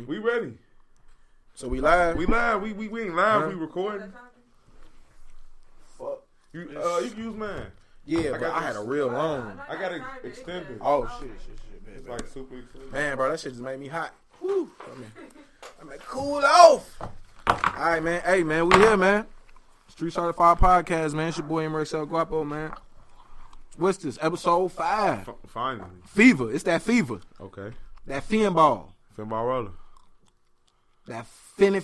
We ready. So we live? We live. We ain't live. We recording. Fuck. You can use mine. Yeah, but I had a real long. I got it extended. Oh, shit. It's like super extended. Man, bro, that shit just made me hot. Woo. I mean, cool off. All right, man. Hey, man, we here, man. Street Certified Podcast, man. It's your boy, Marcel Guapo, man. What's this? Episode 5. Finally. Fever. It's that fever. Okay. That fin ball. Fin ball roller. That fin.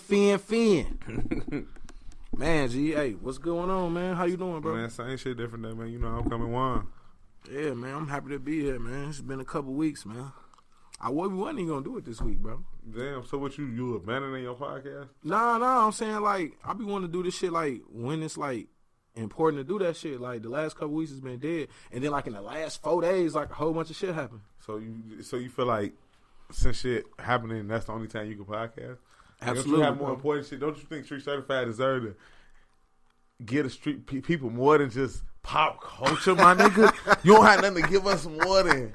Man, G, hey, what's going on, man? How you doing, bro? Man, same shit, different day, man. You know I'm coming one. Yeah, man, I'm happy to be here, man. It's been a couple weeks, man. We wasn't even gonna do it this week, bro. Damn, so what you abandoning your podcast? Nah, I'm saying, like, I be wanting to do this shit, like, when it's, like, important to do that shit. Like, the last couple weeks has been dead. And then, like, in the last 4 days, like, a whole bunch of shit happened. So you feel like since shit happening, that's the only time you can podcast? Absolutely. Don't you have more important shit? Don't you think Street Certified deserve to get a street people more than just pop culture, my nigga? You don't have nothing to give us more than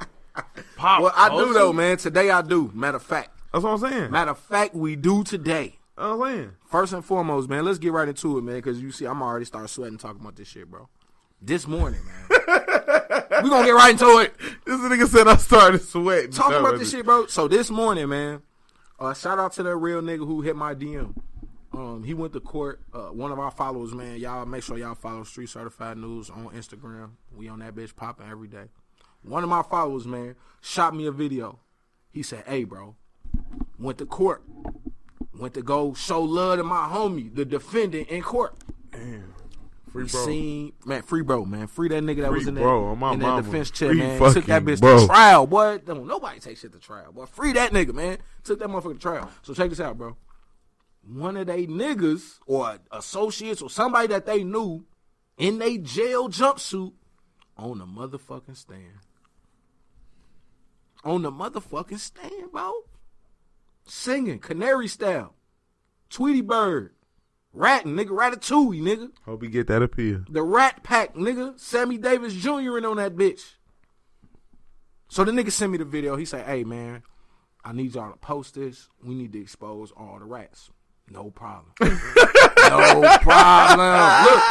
pop culture. I do, though, man. Today I do. Matter of fact. That's what I'm saying. Matter of fact, we do today. That's what I'm saying. First and foremost, man, let's get right into it, man, because you see, I'm already starting sweating talking about this shit, bro. This morning, man. We gonna get right into it. This nigga said I started sweating. Talking about this shit, bro. So this morning, man, shout out to that real nigga who hit my DM. He went to court. One of our followers, man, y'all make sure y'all follow Street Certified News on Instagram. We on that bitch popping every day. One of my followers, man, shot me a video. He said, hey, bro, went to court. Went to go show love to my homie, the defendant in court. Damn. Free bro. Free bro, man. Free that nigga that was in that defense chair, man. Took that bitch to trial, boy. Don't nobody take shit to trial, boy. Free that nigga, man. Took that motherfucker to trial. So check this out, bro. One of they niggas or associates or somebody that they knew in they jail jumpsuit on the motherfucking stand. On the motherfucking stand, bro. Singing, canary style. Tweety Bird. Ratting, nigga. Ratatouille, nigga. Hope you get that appeal. The Rat Pack, nigga. Sammy Davis Jr. in on that bitch. So the nigga sent me the video. He said, hey, man, I need y'all to post this. We need to expose all the rats. No problem. No problem. Look,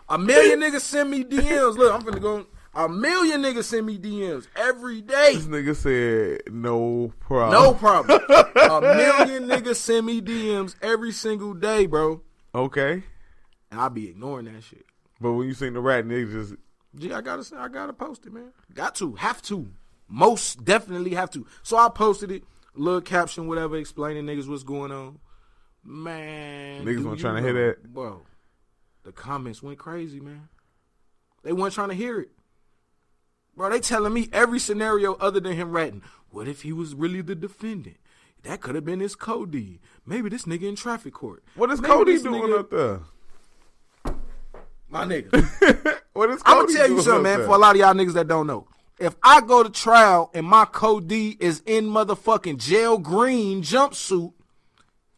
a million niggas send me DMs. Look, I'm finna go. A million niggas send me DMs every day. This nigga said no problem. No problem. A million niggas send me DMs every single day, bro. Okay. And I be ignoring that shit. But when you seen the rat, niggas just... Gee, I gotta post it, man. Got to. Have to. Most definitely have to. So I posted it. Little caption, whatever, explaining niggas what's going on. Man. Niggas weren't trying to hear that. Bro, the comments went crazy, man. They weren't trying to hear it. Bro, they telling me every scenario other than him ratting. What if he was really the defendant? That could have been his Cody. Maybe this nigga in traffic court. What is Cody doing up there? My nigga. What is Cody I'm going to tell you something, man, for a lot of y'all niggas that don't know. If I go to trial and my Cody is in motherfucking jail green jumpsuit,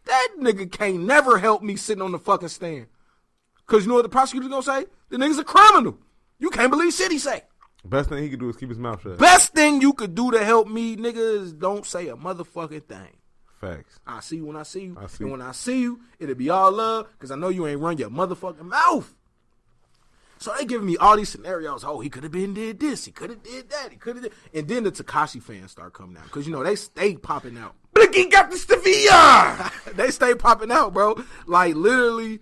that nigga can't never help me sitting on the fucking stand. Because you know what the prosecutor's going to say? The nigga's a criminal. You can't believe shit he say. Best thing he could do is keep his mouth shut. Best thing you could do to help me, nigga, is don't say a motherfucking thing. Facts. I see you when I see you. And when I see you, it'll be all love because I know you ain't run your motherfucking mouth. So they giving me all these scenarios. Oh, he could have been did this. He could have did that. He could have did. And then the Tekashi fans start coming out because, you know, they stay popping out. Blicky got the Stevia. They stay popping out, bro. Like, literally...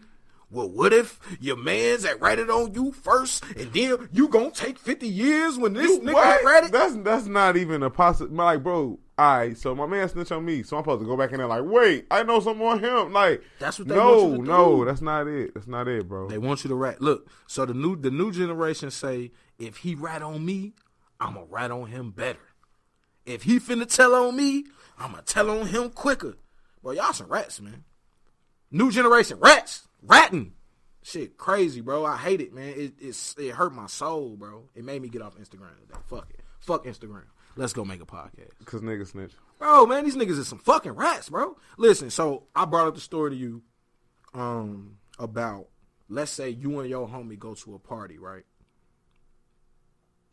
Well, what if your man's that ratted on you first, and then you gonna take 50 years when this nigga ratted? That's not even a possibility. Like, bro, all right, so my man snitched on me, so I'm supposed to go back in there like, wait, I know some more him. Like, that's what they want you to do. No, that's not it. That's not it, bro. They want you to rat. Look, so the new generation say, if he rat on me, I'ma rat on him better. If he finna tell on me, I'ma tell on him quicker. Well, y'all some rats, man. New generation rats. Ratting. Shit crazy, bro. I hate it, man. It hurt my soul, bro. It made me get off Instagram today. Fuck it. Fuck Instagram. Let's go make a podcast. Because niggas snitch. Bro, man, these niggas is some fucking rats, bro. Listen, so I brought up the story to you about, let's say you and your homie go to a party, right?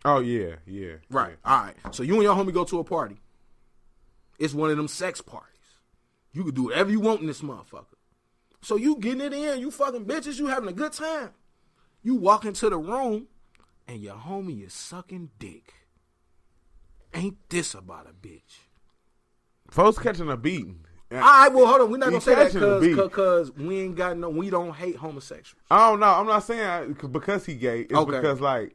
Oh, yeah. Right. All right. So you and your homie go to a party. It's one of them sex parties. You can do whatever you want in this motherfucker. So you getting it in, you fucking bitches, you having a good time. You walk into the room, and your homie is sucking dick. Ain't this about a bitch? Folks catching a beating. All right, well, hold on. We're not going to say that because we don't hate homosexuals. I don't know. I'm not saying because he gay. It's because, like,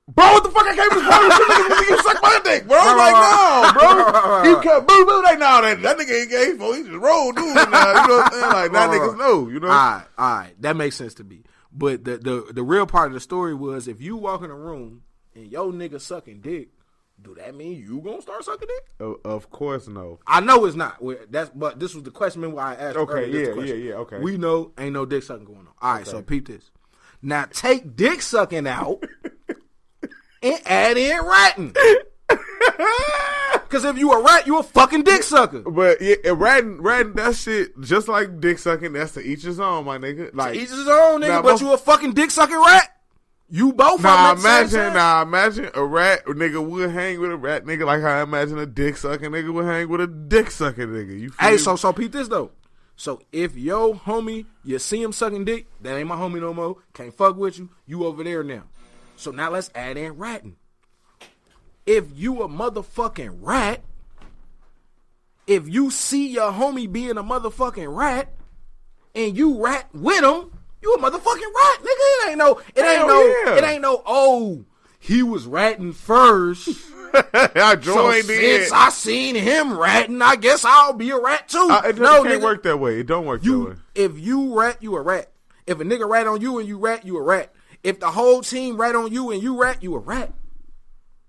bro, what the fuck? I came to this party. You suck my dick, bro. I'm like, no, bro. You can't, boo. Like, no, that nigga ain't gay, bro. He just rolled, dude. Now, you know what I'm saying? Like, now niggas know, you know? All right. That makes sense to me. But the real part of the story was if you walk in a room and your nigga sucking dick, do that mean you gonna start sucking dick? Of course, no. I know it's not. But this was the question. Remember why I asked. Okay, yeah. Okay. We know ain't no dick sucking going on. All right, so peep this. Now take dick sucking out and add in ratting. Because if you a rat, you a fucking dick sucker. But yeah, ratting, that shit just like dick sucking. That's to each his own, my nigga. Like to each his own, nigga. But you a fucking dick sucking rat. You both. Imagine a rat nigga would hang with a rat nigga like how I imagine a dick sucking nigga would hang with a dick sucking nigga. You feel me? So peep this though. So if yo homie, you see him sucking dick, that ain't my homie no more. Can't fuck with you. You over there now. So now let's add in ratting. If you a motherfucking rat, if you see your homie being a motherfucking rat, and you rat with him. You a motherfucking rat, nigga. It ain't no, oh, he was ratting first. I joined so since I seen him ratting, I guess I'll be a rat too. It can't work that way. It don't work that way. If you rat, you a rat. If a nigga rat on you and you a rat. If the whole team rat on you and you a rat.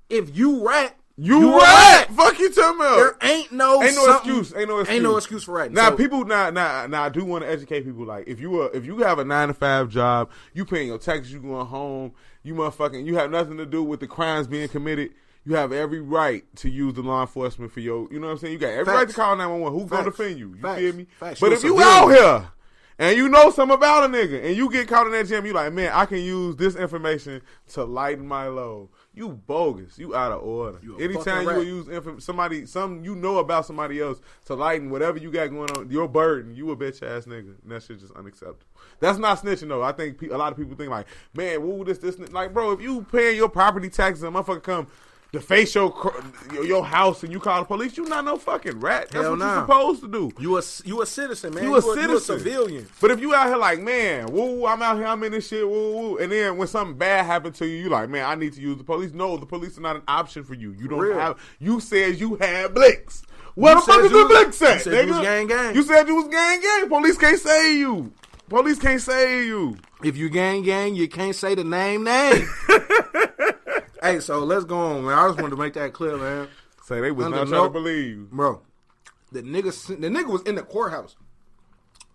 If you rat, you a rat. Fuck you talking about? There ain't no excuse. Ain't no excuse for ratting. Now people, I do want to educate people. Like if you have a 9-to-5 job, you paying your taxes, you going home, you have nothing to do with the crimes being committed. You have every right to use the law enforcement for your, you know what I'm saying? You got every right to call 911. Who's gonna defend you? You feel me? But if you out here and you know something about a nigga and you get caught in that jam, you like, man, I can use this information to lighten my load. You bogus. You out of order. Anytime you will use something you know about somebody else to lighten whatever you got going on, your burden, you a bitch ass nigga. And that shit just unacceptable. That's not snitching though. I think a lot of people think like, man, woo, this, like, bro, if you paying your property taxes and motherfucker come deface your house and you call the police, you not no fucking rat. That's what you supposed to do. You a citizen, man. You a citizen. You a civilian. But if you out here like, man, woo, I'm out here, I'm in this shit, woo, and then when something bad happened to you, you like, man, I need to use the police. No, the police are not an option for you. You don't have. You said you had blicks. What the fuck is the blicks at? You said you was gang. You said you was gang. Police can't save you. Police can't save you. If you gang, you can't say the name. Hey, so let's go on, man. I just wanted to make that clear, man. Say they was not trying to believe. Bro, the nigga was in the courthouse.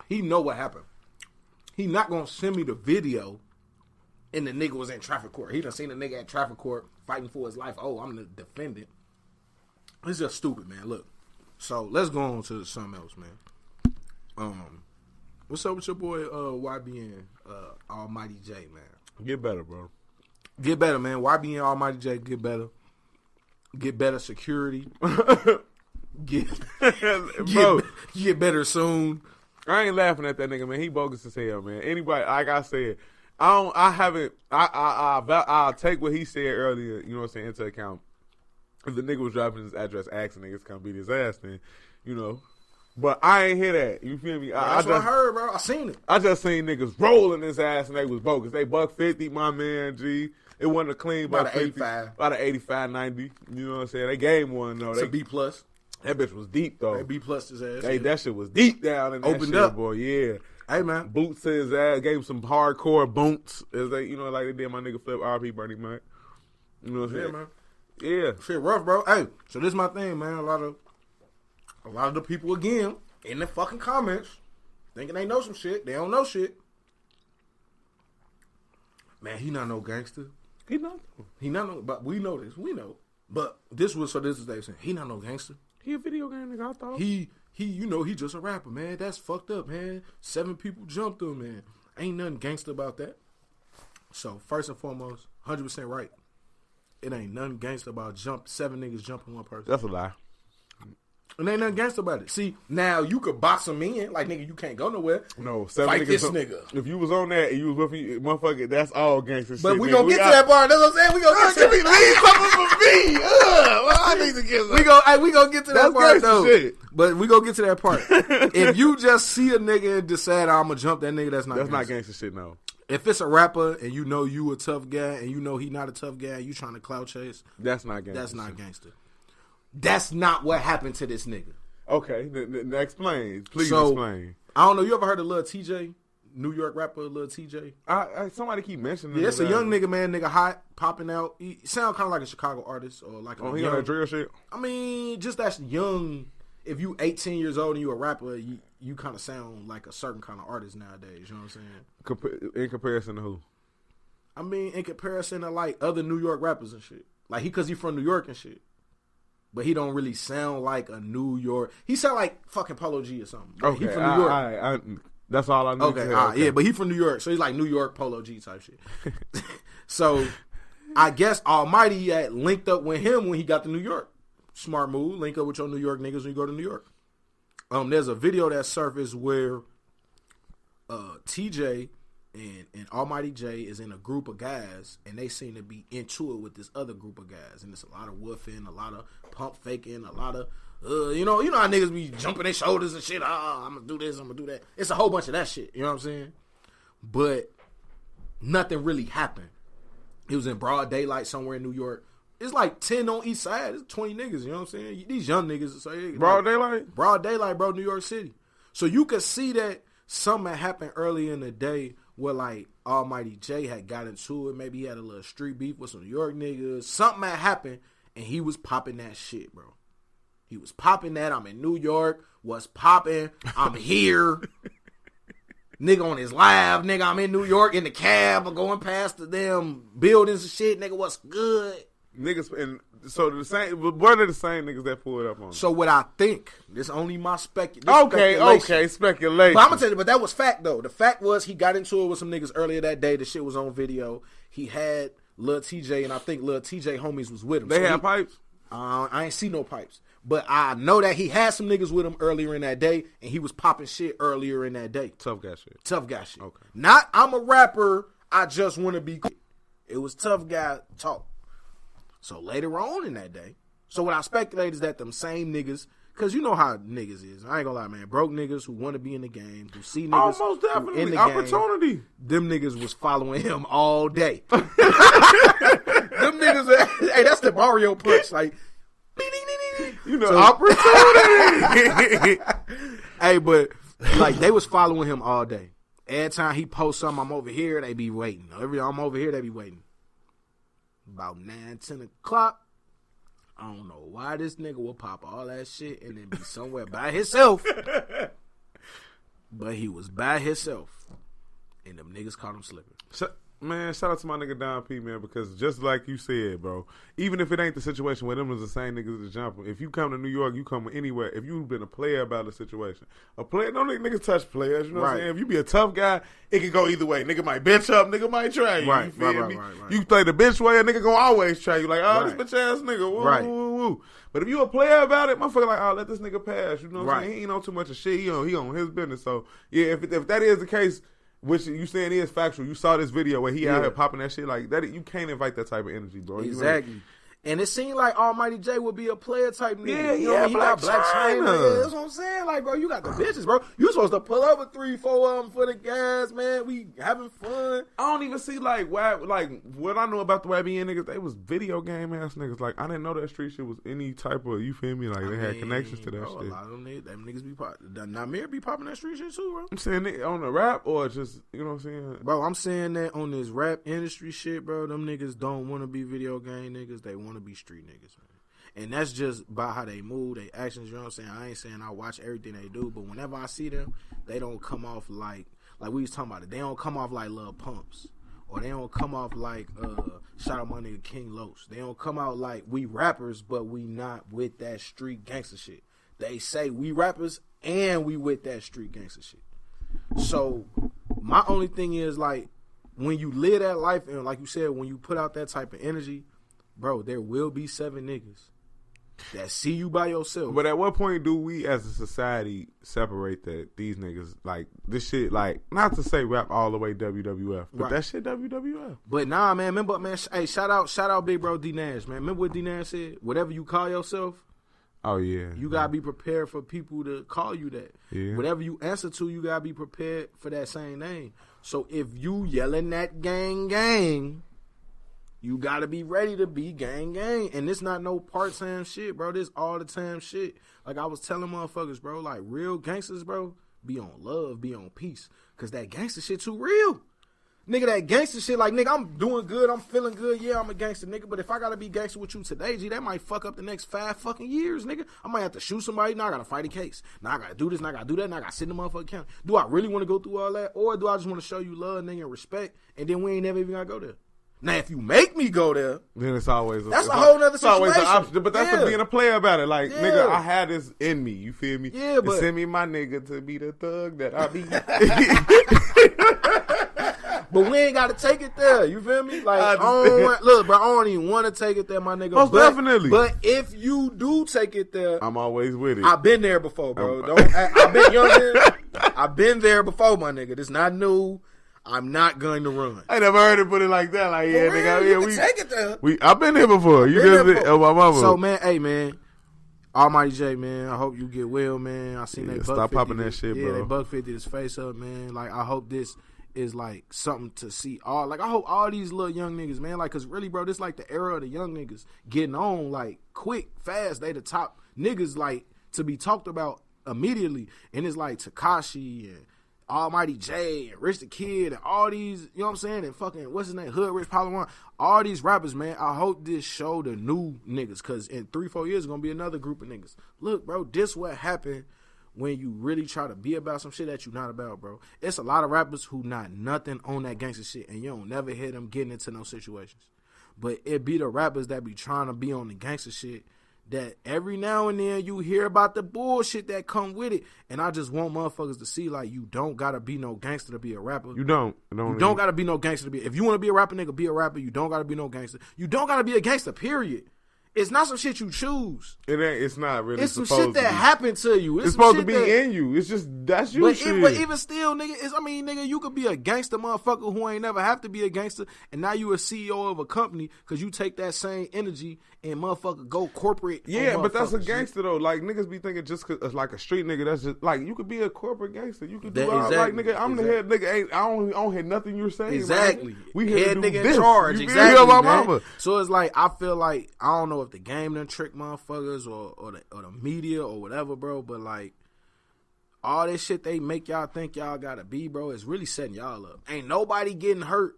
He know what happened. He not going to send me the video and the nigga was in traffic court. He done seen the nigga at traffic court fighting for his life. Oh, I'm the defendant. It's just stupid, man. Look. So, let's go on to something else, man. What's up with your boy, YBN Almighty Jay, man? Get better, bro. Get better, man. YBN Almighty Jay, get better. Get better security. Get better soon. I ain't laughing at that nigga, man. He bogus as hell, man. Anybody, like I said, I'll take what he said earlier, you know what I'm saying, into account. If the nigga was dropping his address, asking niggas come beat his ass, then, you know. But I ain't hear that. You feel me? That's what I heard, bro. I seen it. I just seen niggas rolling his ass and they was bogus. They $150, my man, G. It wasn't a clean about 85. About an 85, 90. You know what I'm saying? They gave him one, though. It's a B+. That bitch was deep, though. They B+ his ass. Hey, that shit was deep down in that Opened shit, up. Boy. Yeah. Hey, man. Boots to his ass. Gave him some hardcore boots. As they, you know, like they did my nigga Flip, R.P. Bernie Mac. You know what I'm saying? Man. Yeah. Shit rough, bro. Hey, so this is my thing, man. A lot of the people, again, in the fucking comments, thinking they know some shit. They don't know shit. Man, he not no gangster. He not no, but we know this. We know. But this is they saying, he not no gangster. He a video game nigga, I thought. He he just a rapper, man. That's fucked up, man. 7 people jumped him, man. Ain't nothing gangster about that. So, first and foremost, 100% right. It ain't nothing gangster about 7 niggas jumping one person. That's a lie. And ain't nothing gangster about it. See, now you could box him in, like nigga, you can't go nowhere. No, fight this nigga. If you was on that and you was with me, motherfucker, that's all gangster shit. But we gonna get to that part. That's what I'm saying. We gonna get to leave something for me. Well, I need to get we gonna get to that part though. Shit. But we gonna get to that part. If you just see a nigga and decide I'm gonna jump that nigga, that's not gangster shit. No. If it's a rapper and you know you a tough guy and you know he not a tough guy, you trying to clout chase. That's not gangster. That's not gangster. That's not what happened to this nigga. Okay, explain. Please explain. I don't know. You ever heard of Lil TJ? New York rapper Lil TJ? Somebody keep mentioning. Yeah, it's a young nigga, man. Nigga hot, popping out. He sound kind of like a Chicago artist or like a he on that drill shit? I mean, just that young. If you 18 years old and you a rapper, you kind of sound like a certain kind of artist nowadays. You know what I'm saying? In comparison to who? I mean, in comparison to like other New York rappers and shit. Like because he from New York and shit. But he don't really sound like a New York. He sound like fucking Polo G or something. Like, okay, he from New York. That's all I know. Okay, yeah, but he from New York, so he's like New York Polo G type shit. So I guess Almighty had linked up with him when he got to New York. Smart move. Link up with your New York niggas when you go to New York. There's a video that surfaced where TJ and Almighty Jay is in a group of guys, and they seem to be into it with this other group of guys, and it's a lot of woofing, a lot of pump faking, a lot of you know how niggas be jumping their shoulders and shit. I'm gonna do this, I'm gonna do that. It's a whole bunch of that shit. You know what I'm saying? But nothing really happened. It was in broad daylight somewhere in New York. It's like 10 on each side. It's 20 niggas. You know what I'm saying? These young niggas. So broad daylight? Broad daylight, bro. New York City. So you could see that something happened early in the day where like Almighty Jay had got into it. Maybe he had a little street beef with some New York niggas. Something had happened and he was popping that shit, bro. He was popping that. I'm in New York. What's popping? I'm here. Nigga on his live. Nigga, I'm in New York in the cab. I'm going past the damn buildings and shit. Nigga, what's good? Niggas, and so the same. What are the same niggas that pulled up on? So what I think, this only my speculation. Okay, speculation. But I'm gonna tell you, but that was fact though. The fact was he got into it with some niggas earlier that day. The shit was on video. He had Lil TJ, and I think Lil TJ homies was with him. They had pipes? I ain't see no pipes. But I know that he had some niggas with him earlier in that day, and he was popping shit earlier in that day. Tough guy shit. Tough guy shit. Okay. Not I'm a rapper, I just want to be cool. It was tough guy talk. So later on in that day, so what I speculate is that them same niggas, because you know how niggas is. I ain't gonna lie, man. Broke niggas who want to be in the game, who see niggas most definitely in the opportunity. Game, them niggas was following him all day. Them niggas, hey, that's the Mario punch. Like, you know, opportunity. Hey, but like they was following him all day. Every time he posts something, I'm over here, they be waiting. Every time I'm over here, they be waiting. About 9, 10 o'clock, I don't know why this nigga will pop all that shit and then be somewhere by himself. But he was by himself, and them niggas caught him slipping. Man, shout out to my nigga Don P, man, because just like you said, bro, even if it ain't the situation where them is the same niggas that jump, if you come to New York, you come anywhere, if you've been a player about a situation, a player, don't niggas touch players, you know what I'm saying? If you be a tough guy, it can go either way. Nigga might bench up, nigga might try you. Right, you feel me? Right. You play the bench way, a nigga gonna always try you. Like, this bitch ass nigga, woo. But if you a player about it, motherfucker like, let this nigga pass, you know what I'm saying? He ain't know too much of shit, he on his business. So, yeah, if that is the case, which you saying is factual. You saw this video where he out here popping that shit like that. You can't invite that type of energy, bro. Exactly. And it seemed like Almighty Jay would be a player type nigga. Yeah, you know, he got Black China. China. Yeah, that's what I'm saying. Like, bro, you got the bitches, bro. You supposed to pull up with 3, 4 of them for the guys, man. We having fun. I don't even see like what I know about the YBN niggas. They was video game ass niggas. Like I didn't know that street shit was any type of, you feel me? Like they had connections to that shit. A lot of them niggas be popping. Namir be popping that street shit too, bro. I'm saying on the rap or just, you know what I'm saying? Bro, I'm saying that on this rap industry shit, bro. Them niggas don't want to be video game niggas. They want to be street niggas. And that's just by how they move, their actions, you know what I'm saying? I ain't saying I watch everything they do, but whenever I see them, they don't come off like we was talking about it. They don't come off like Lil Pumps. Or they don't come off like, shout out my nigga King Los. They don't come out like we rappers, but we not with that street gangster shit. They say we rappers and we with that street gangster shit. So my only thing is like, when you live that life and like you said, when you put out that type of energy, bro, there will be 7 niggas that see you by yourself. But at what point do we as a society separate that these niggas, like, this shit, like, not to say rap all the way WWF, but that shit WWF. But nah, man, remember, man, hey, shout out big bro D Nash, man. Remember what D Nash said? Whatever you call yourself, oh yeah, you gotta be prepared for people to call you that. Yeah. Whatever you answer to, you gotta be prepared for that same name. So if you yelling that gang, you gotta be ready to be gang. And this not no part-time shit, bro. This all the time shit. Like I was telling motherfuckers, bro, like real gangsters, bro, be on love, be on peace. Cause that gangster shit too real. Nigga, that gangster shit, like, nigga, I'm doing good, I'm feeling good, yeah, I'm a gangster, nigga, but if I gotta be gangster with you today, G, that might fuck up the next 5 fucking years, nigga. I might have to shoot somebody, now I gotta fight a case. Now I gotta do this, now I gotta do that, now I gotta sit in the motherfucking county. Do I really wanna go through all that, or do I just wanna show you love, nigga, and respect, and then we ain't never even gotta go there? Now, if you make me go there, then it's always that's a whole nother situation. Always an option, but that's being a player about it. Like, nigga, I had this in me. You feel me? Yeah, but send me my nigga to be the thug that I be. But we ain't got to take it there. You feel me? Like, I don't even want to take it there, my nigga. Most definitely. But if you do take it there, I'm always with it. I've been there before, bro. I've been younger. I've been there before, my nigga. This not new. I'm not going to run. I never heard it put it like that. Like, yeah, nigga, we take it there. I've been here before. You just did. Oh, my mama. So, man, hey, man. Almighty Jay, man. I hope you get well, man. I seen they buck 50. Stop popping that shit, bro. Yeah, they buck 50 his face up, man. Like, I hope this is like something to see all. Like, I hope all these little young niggas, man. Like, cause really, bro, this like the era of the young niggas getting on like quick, fast. They the top niggas like to be talked about immediately. And it's like Tekashi and Almighty Jay and Rich the Kid and all these, you know what I'm saying? And fucking, what's his name? Hood Rich Palawan. All these rappers, man. I hope this show the new niggas, cause in 3-4 years, it's gonna be another group of niggas. Look, bro, this what happened when you really try to be about some shit that you not about, bro. It's a lot of rappers who not nothing on that gangster shit, and you don't never hear them getting into no situations. But it be the rappers that be trying to be on the gangster shit that every now and then you hear about the bullshit that come with it. And I just want motherfuckers to see, like, you don't gotta be no gangster to be a rapper. You don't gotta be no gangster to be. If you want to be a rapper, nigga, be a rapper. You don't gotta be no gangster. You don't gotta be a gangster, period. It's not some shit you choose. It ain't. It's not really. It's some shit that happened to you. It's supposed to be in you. It's just that's you. But even still, nigga, nigga, you could be a gangster motherfucker who ain't never have to be a gangster, and now you a CEO of a company because you take that same energy and motherfucker go corporate. Yeah, but that's a gangster though. Like niggas be thinking just cause it's like a street nigga. That's just like you could be a corporate gangster. You could do all like nigga. I'm the head nigga. I don't hear nothing you're saying. Exactly. Right? We head nigga this. in charge. You exactly. My mama. So it's like I feel like I don't know if the game done trick motherfuckers or the media or whatever, bro, but like all this shit they make y'all think y'all gotta be, bro, is really setting y'all up. Ain't nobody getting hurt.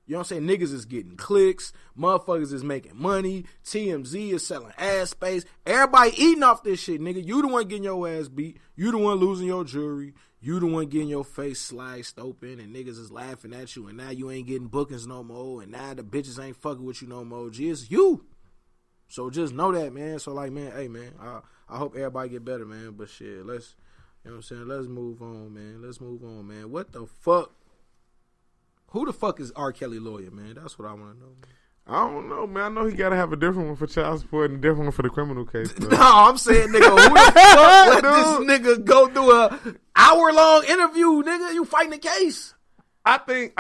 You know what I'm saying? Niggas is getting clicks, motherfuckers is making money, TMZ is selling ass space, everybody eating off this shit, nigga. You the one getting your ass beat, you the one losing your jewelry, you the one getting your face sliced open, and niggas is laughing at you, and now you ain't getting bookings no more, and now the bitches ain't fucking with you no more. G, it's you. So just know that, man. So like, man, hey, man, I hope everybody get better, man. But shit, let's, you know what I'm saying? Let's move on, man. Let's move on, man. What the fuck? Who the fuck is R.Kelly lawyer, man? That's what I want to know, man. I don't know, man. I know he got to have a different one for child support and a different one for the criminal case. No, I'm saying, nigga, who the fuck let this nigga go through a hour-long interview, nigga? You fighting the case. I think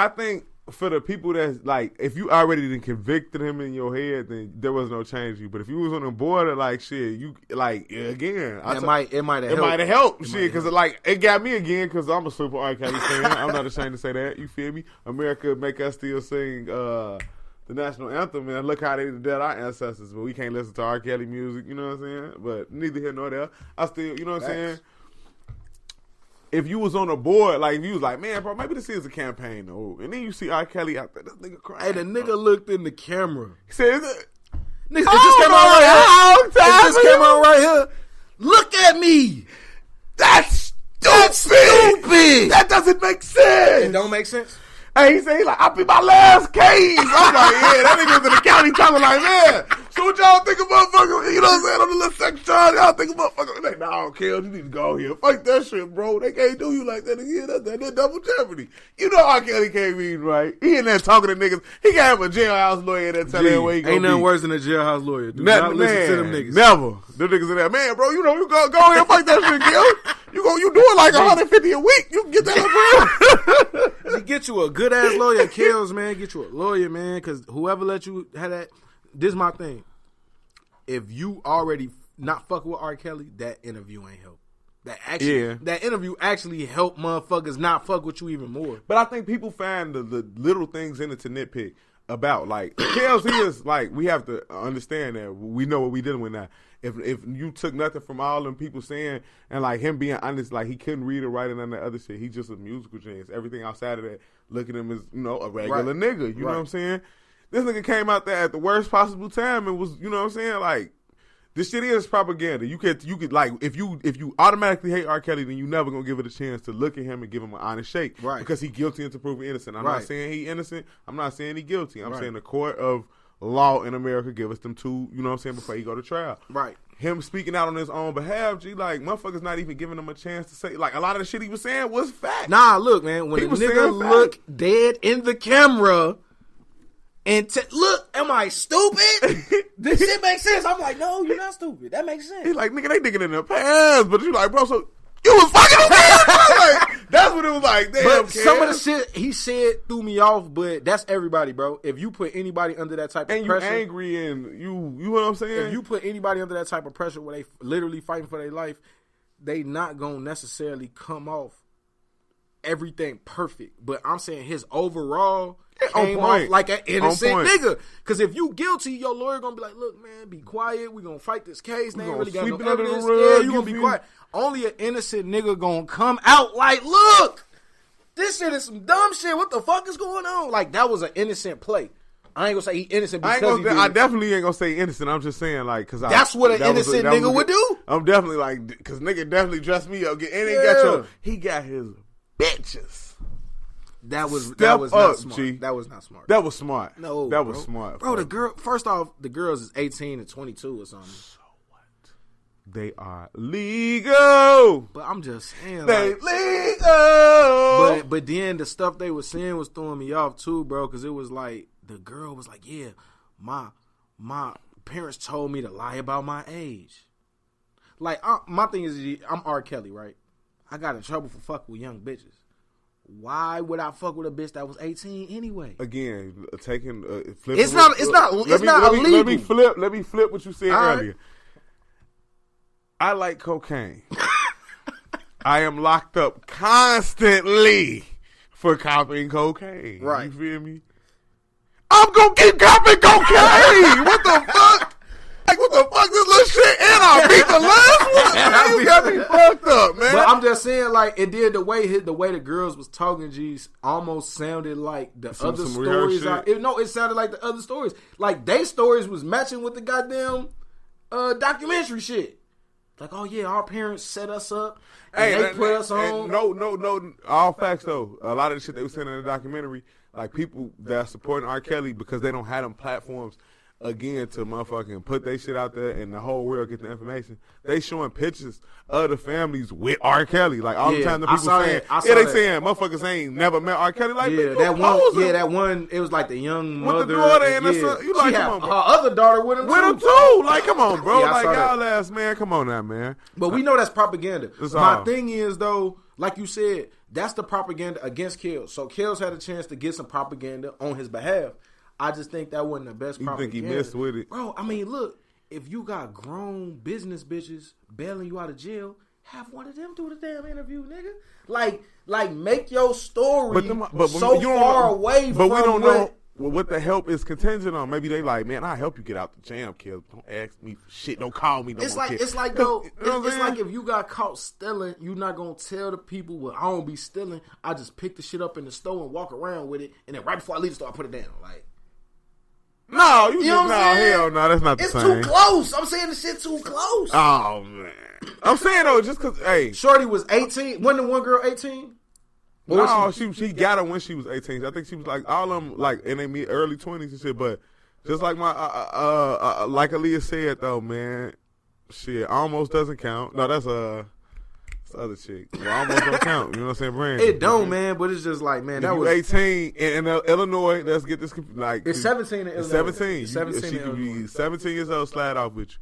for the people that's like, if you already done convicted him in your head, then there was no change you. But if you was on the border, like shit, you like again. It might have helped shit because like it got me again because I'm a super R. Kelly fan. I'm not ashamed to say that. You feel me? America make us still sing the national anthem, and look how they did our ancestors. But we can't listen to R. Kelly music. You know what I'm saying? But neither here nor there. I still, you know what I'm saying? If you was on the board, like if you was like, man, bro, maybe this is a campaign, though. And then you see R. Kelly out there, this nigga crying. Hey, the nigga looked in the camera. He said, nigga, it just came on right here. It just came on right here. Look at me. That's stupid. That doesn't make sense. It don't make sense? Hey, he said, I beat my last case. I'm like, yeah, that nigga was in the county talking like, man, so what y'all think of motherfucker, you know what I'm saying, on the little sex charge, y'all think of motherfucker. Like, nah, Kel, you need to go here. Fuck that shit, bro. They can't do you like that again. That's double jeopardy. You know R.Kelly can't read, right? He in there talking to niggas. He can have a jailhouse lawyer that tell him where he ain't nothing be. worse than a jailhouse lawyer. Do not listen to them niggas. Never. Them niggas in there, man, bro, you know, you go ahead and fuck that shit, Kel. You doing like 150 a week. You can get that up, bro. Get you a good ass lawyer, Kells, man. Get you a lawyer, man, because whoever let you have that, this is my thing. If you already not fucking with R. Kelly, that interview ain't help. That interview actually helped motherfuckers not fuck with you even more. But I think people find the little things in it to nitpick about. Like, Kells, he is like, we have to understand that we know what we dealing with now. If you took nothing from all them people saying, and like him being honest, like he couldn't read or write and none of the other shit. He's just a musical genius. Everything outside of that, look at him as, you know, a regular nigga. You know what I'm saying? This nigga came out there at the worst possible time and was, you know what I'm saying? Like, this shit is propaganda. You could like, if you automatically hate R. Kelly, then you never gonna give it a chance to look at him and give him an honest shake. Right. Because he guilty until proven innocent. I'm not saying he innocent. I'm not saying he guilty. I'm saying the court of law in America give us them two, you know what I'm saying, before he go to trial. Right. Him speaking out on his own behalf, like, motherfuckers not even giving him a chance to say, like, a lot of the shit he was saying was fact. Nah, look, man, when a nigga look dead in the camera and look, am I stupid? This shit makes sense. I'm like, no, you're not stupid. That makes sense. He's like, nigga, they digging in their pants, but you like, bro, so you was fucking him, like, that's what it was like. Damn, but some of the shit he said threw me off, but that's everybody, bro. If you put anybody under that type of pressure, and you angry and you know what I'm saying? If you put anybody under that type of pressure where they literally fighting for their life, they not gonna necessarily come off everything perfect. But I'm saying his overall came off like an innocent nigga. Because if you guilty, your lawyer gonna be like, look, man, be quiet. We gonna fight this case. They ain't really got no evidence. Yeah, you gonna be quiet. Only an innocent nigga gonna come out like, look, this shit is some dumb shit. What the fuck is going on? Like, that was an innocent play. I ain't gonna say he innocent because I definitely ain't gonna say innocent. I'm just saying, like, because that's what an innocent nigga would do. I'm definitely like, because nigga definitely dressed me up. And he got his bitches. That was not smart. G. That was not smart. That was smart. No, that was smart. Bro, the girl. First off, the girls is 18 and 22 or something. So what? They are legal. But I'm just saying, they like, legal. But then the stuff they were saying was throwing me off too, bro. Because it was like the girl was like, yeah, my parents told me to lie about my age. Like, my thing is, I'm R. Kelly, right? I got in trouble for fucking with young bitches. Why would I fuck with a bitch that was 18 anyway? Again, taking flipping. It's not illegal. Let me flip what you said earlier. I like cocaine. I am locked up constantly for copying cocaine. Right. You feel me? I'm gonna keep copying cocaine. What the fuck? Like, what the fuck, this little shit? And I beat the last one. You got me fucked up, man. But I'm just saying, like, it did the way the girls was talking, G's, almost sounded like the other stories. It sounded like the other stories. Like, they stories was matching with the goddamn documentary shit. Like, oh yeah, our parents set us up and they put us on. No. All facts though. A lot of the shit they were saying in the documentary, like people that are supporting R. Kelly because they don't have them platforms again to motherfucking put their shit out there and the whole world get the information. They showing pictures of the families with R. Kelly. Like all the time the people saying, saying motherfuckers ain't never met R. Kelly. Like, that one, it was like the young mother with the daughter and the son. You like, come on, bro. Her other daughter with him too. Like, come on, bro. Like, y'all ass, man. Come on now, man. But we know that's propaganda. My thing is, though, like you said, that's the propaganda against Kells. So Kells had a chance to get some propaganda on his behalf. I just think that wasn't the best propaganda. You think he messed with it? Bro, I mean, look, if you got grown business bitches bailing you out of jail, have one of them do the damn interview, nigga. Like make your story so far away from we don't know what the help is contingent on. Maybe they like, man, I'll help you get out the jam, kid. Don't ask me for shit. Don't call me no more. It's like if you got caught stealing, you're not gonna tell the people, well, I don't be stealing. I just pick the shit up in the store and walk around with it, and then right before I leave the store, I put it down. Like, no, hell no, that's not the same. It's too close. I'm saying the shit too close. Oh man, I'm saying though, just cause, hey, Shorty was 18. Wasn't the one girl 18? No, she got her when she was 18. I think she was like all of them like in their early 20s and shit. But just like my like Aaliyah said though, man, shit almost doesn't count. No, that's the other chick. Well, almost don't count. You know what I'm saying, Brandon? It don't, man. But it's just like, man, that was 18 in Illinois. Let's get this like it's 17 in Illinois. It's 17. It's 17 she could be 17 years old, slide off with you.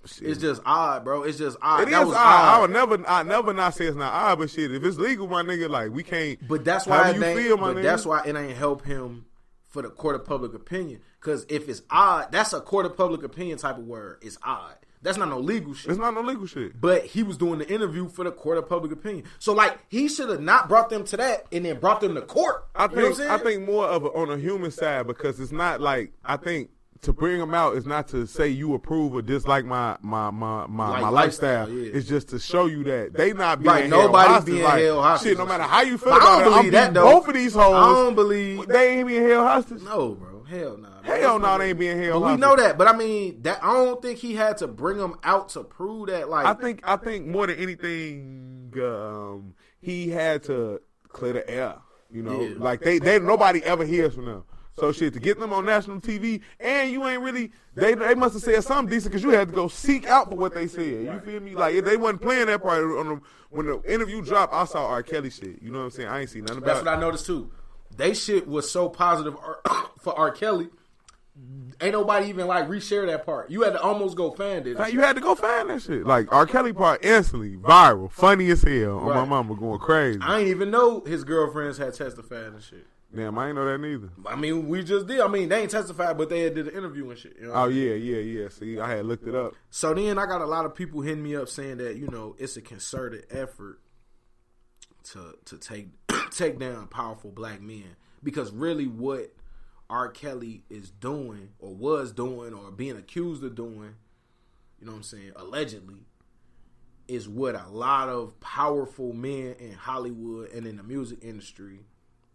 Shit. It's just odd, bro. It's just odd. It is odd. I never not say it's not odd, but shit, if it's legal, my nigga, like we can't. But that's why nigga? That's why it ain't help him for the court of public opinion. Because if it's odd, that's a court of public opinion type of word. It's odd. That's not no legal shit. It's not no legal shit. But he was doing the interview for the court of public opinion. So like he should have not brought them to that and then brought them to court. I think more of on a human side because it's not like I think. To bring them out is not to say you approve or dislike my lifestyle. Yeah. It's just to show you that they not being held hostage. Nobody being held hostage. Shit, no matter how you feel about it, I don't believe that though. Both of these hoes, I don't believe they ain't being held hostage. No, bro, hell nah. Hell no, they ain't being held hostage. We know that, but I mean, that I don't think he had to bring them out to prove that. Like, I think more than anything, he had to clear the air. You know, like they nobody ever hears from them. So shit, to get them on national TV, and you ain't really, they must have said something decent because you had to go seek out for what they said. You feel me? Like if they wasn't playing that part when the interview dropped, I saw R.Kelly shit. You know what I'm saying? I ain't seen nothing about it. That's what I noticed too. They shit was so positive for R.Kelly. Ain't nobody even like reshare that part. You had to almost go find it. You had to go find that shit. Like R.Kelly part instantly viral, funny as hell on my mama going crazy. I ain't even know his girlfriends had testified and shit. Damn, I ain't know that neither. I mean, we just did. I mean, they ain't testified, but they had did an interview and shit. You know yeah. See, I had looked it up. So then I got a lot of people hitting me up saying that, you know, it's a concerted effort to take down powerful black men. Because really what R. Kelly is doing or was doing or being accused of doing, you know what I'm saying, allegedly, is what a lot of powerful men in Hollywood and in the music industry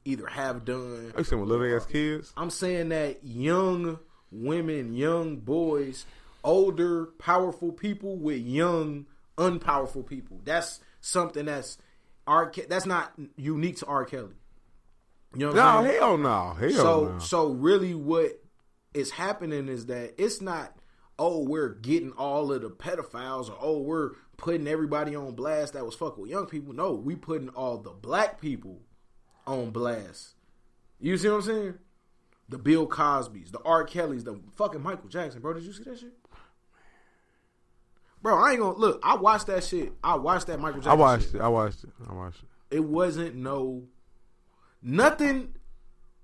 either have done. Are you saying with little ass kids? I'm saying that young women, young boys, older, powerful people with young, unpowerful people. That's something that's not unique to R. Kelly. You know what I'm saying? Hell no. So really what is happening is that it's not, oh, we're getting all of the pedophiles or, oh, we're putting everybody on blast that was fucking with young people. No, we putting all the black people on blast. You see what I'm saying? The Bill Cosbys, the R. Kellys, the fucking Michael Jackson, bro. Did you see that shit? Bro, I ain't gonna look. I watched that shit. I watched that Michael Jackson shit. I watched it. It wasn't nothing,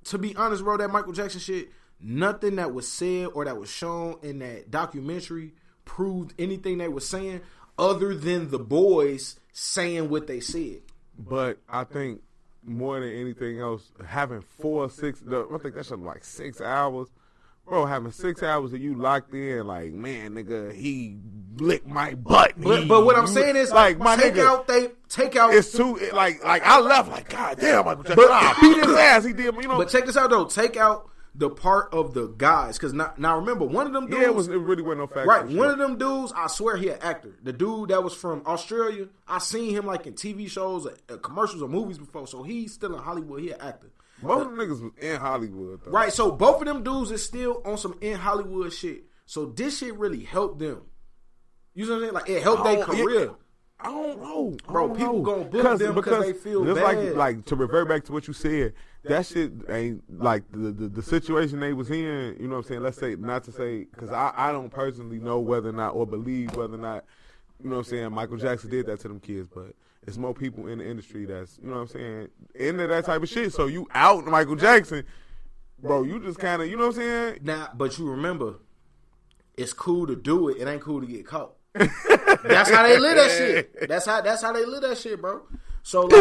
to be honest, bro, that Michael Jackson shit, nothing that was said or that was shown in that documentary proved anything they were saying other than the boys saying what they said. But I think more than anything else, having 4 or 6, I think that's like 6 hours. Bro, having 6 hours of you locked in, like, man, nigga, he licked my butt. But what I'm saying is, like, my take nigga, out. It's too, like I left, like, God damn, Michael Jackson, beat his ass. He did, you know. But check this out though. Take out the part of the guys, because now remember, one of them dudes. It really wasn't no fact. Right, one of them dudes, I swear he an actor. The dude that was from Australia, I seen him like in TV shows, commercials, or movies before. So he's still in Hollywood. He an actor. Both of them niggas was in Hollywood, though. Right, so both of them dudes is still on some in Hollywood shit. So this shit really helped them. You know what I'm saying? Like, it helped their career. I don't know. Bro, people gonna book them because they feel bad. Like, to revert back to what you said, that shit ain't, like, the situation they was in, you know what I'm saying? Let's say, not to say, because I don't personally know whether or not, or believe whether or not, you know what I'm saying, Michael Jackson did that to them kids, but it's more people in the industry that's, you know what I'm saying, into that type of shit. So you out Michael Jackson, bro, you just kind of, you know what I'm saying? Now, but you remember, it's cool to do it. It ain't cool to get caught. That's how they live that shit. That's how they live that shit, bro. So like,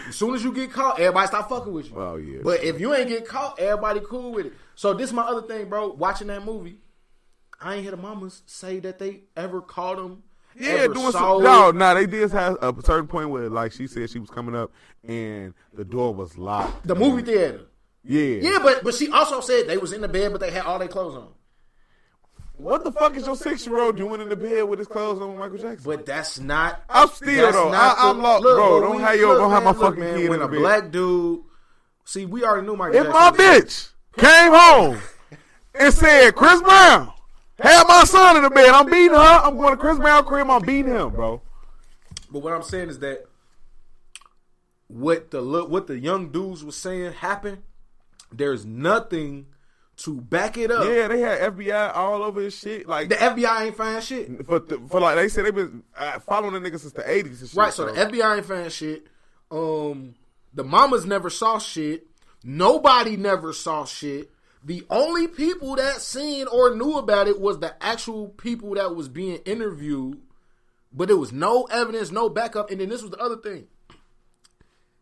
as soon as you get caught, everybody stop fucking with you. Oh yeah. But if you ain't get caught, everybody cool with it. So this is my other thing, bro. Watching that movie, I ain't hear the mamas say that they ever caught him. Yeah, doing some. No, they did have a certain point where, like, she said she was coming up and the door was locked. The movie theater. Yeah. Yeah, but she also said they was in the bed, but they had all their clothes on. What the fuck is your 6-year-old doing in the bed with his clothes on with Michael Jackson? But that's not. I'm still though. I'm lost, bro. Don't have my fucking kid in when the a bed. black dude. See, we already knew Michael If Jackson. my bitch came home and said, Chris Brown, have my son in the bed, I'm beating her. I'm going to Chris Brown crib. I'm beating him, bro. But what I'm saying is that what the young dudes was saying happened. There's nothing to back it up. Yeah, they had FBI all over his shit. Like the FBI ain't find shit. For like they said, they've been following the nigga since the 80s and shit. Right, so the FBI ain't find shit. The mamas never saw shit. Nobody never saw shit. The only people that seen or knew about it was the actual people that was being interviewed. But there was no evidence, no backup. And then this was the other thing.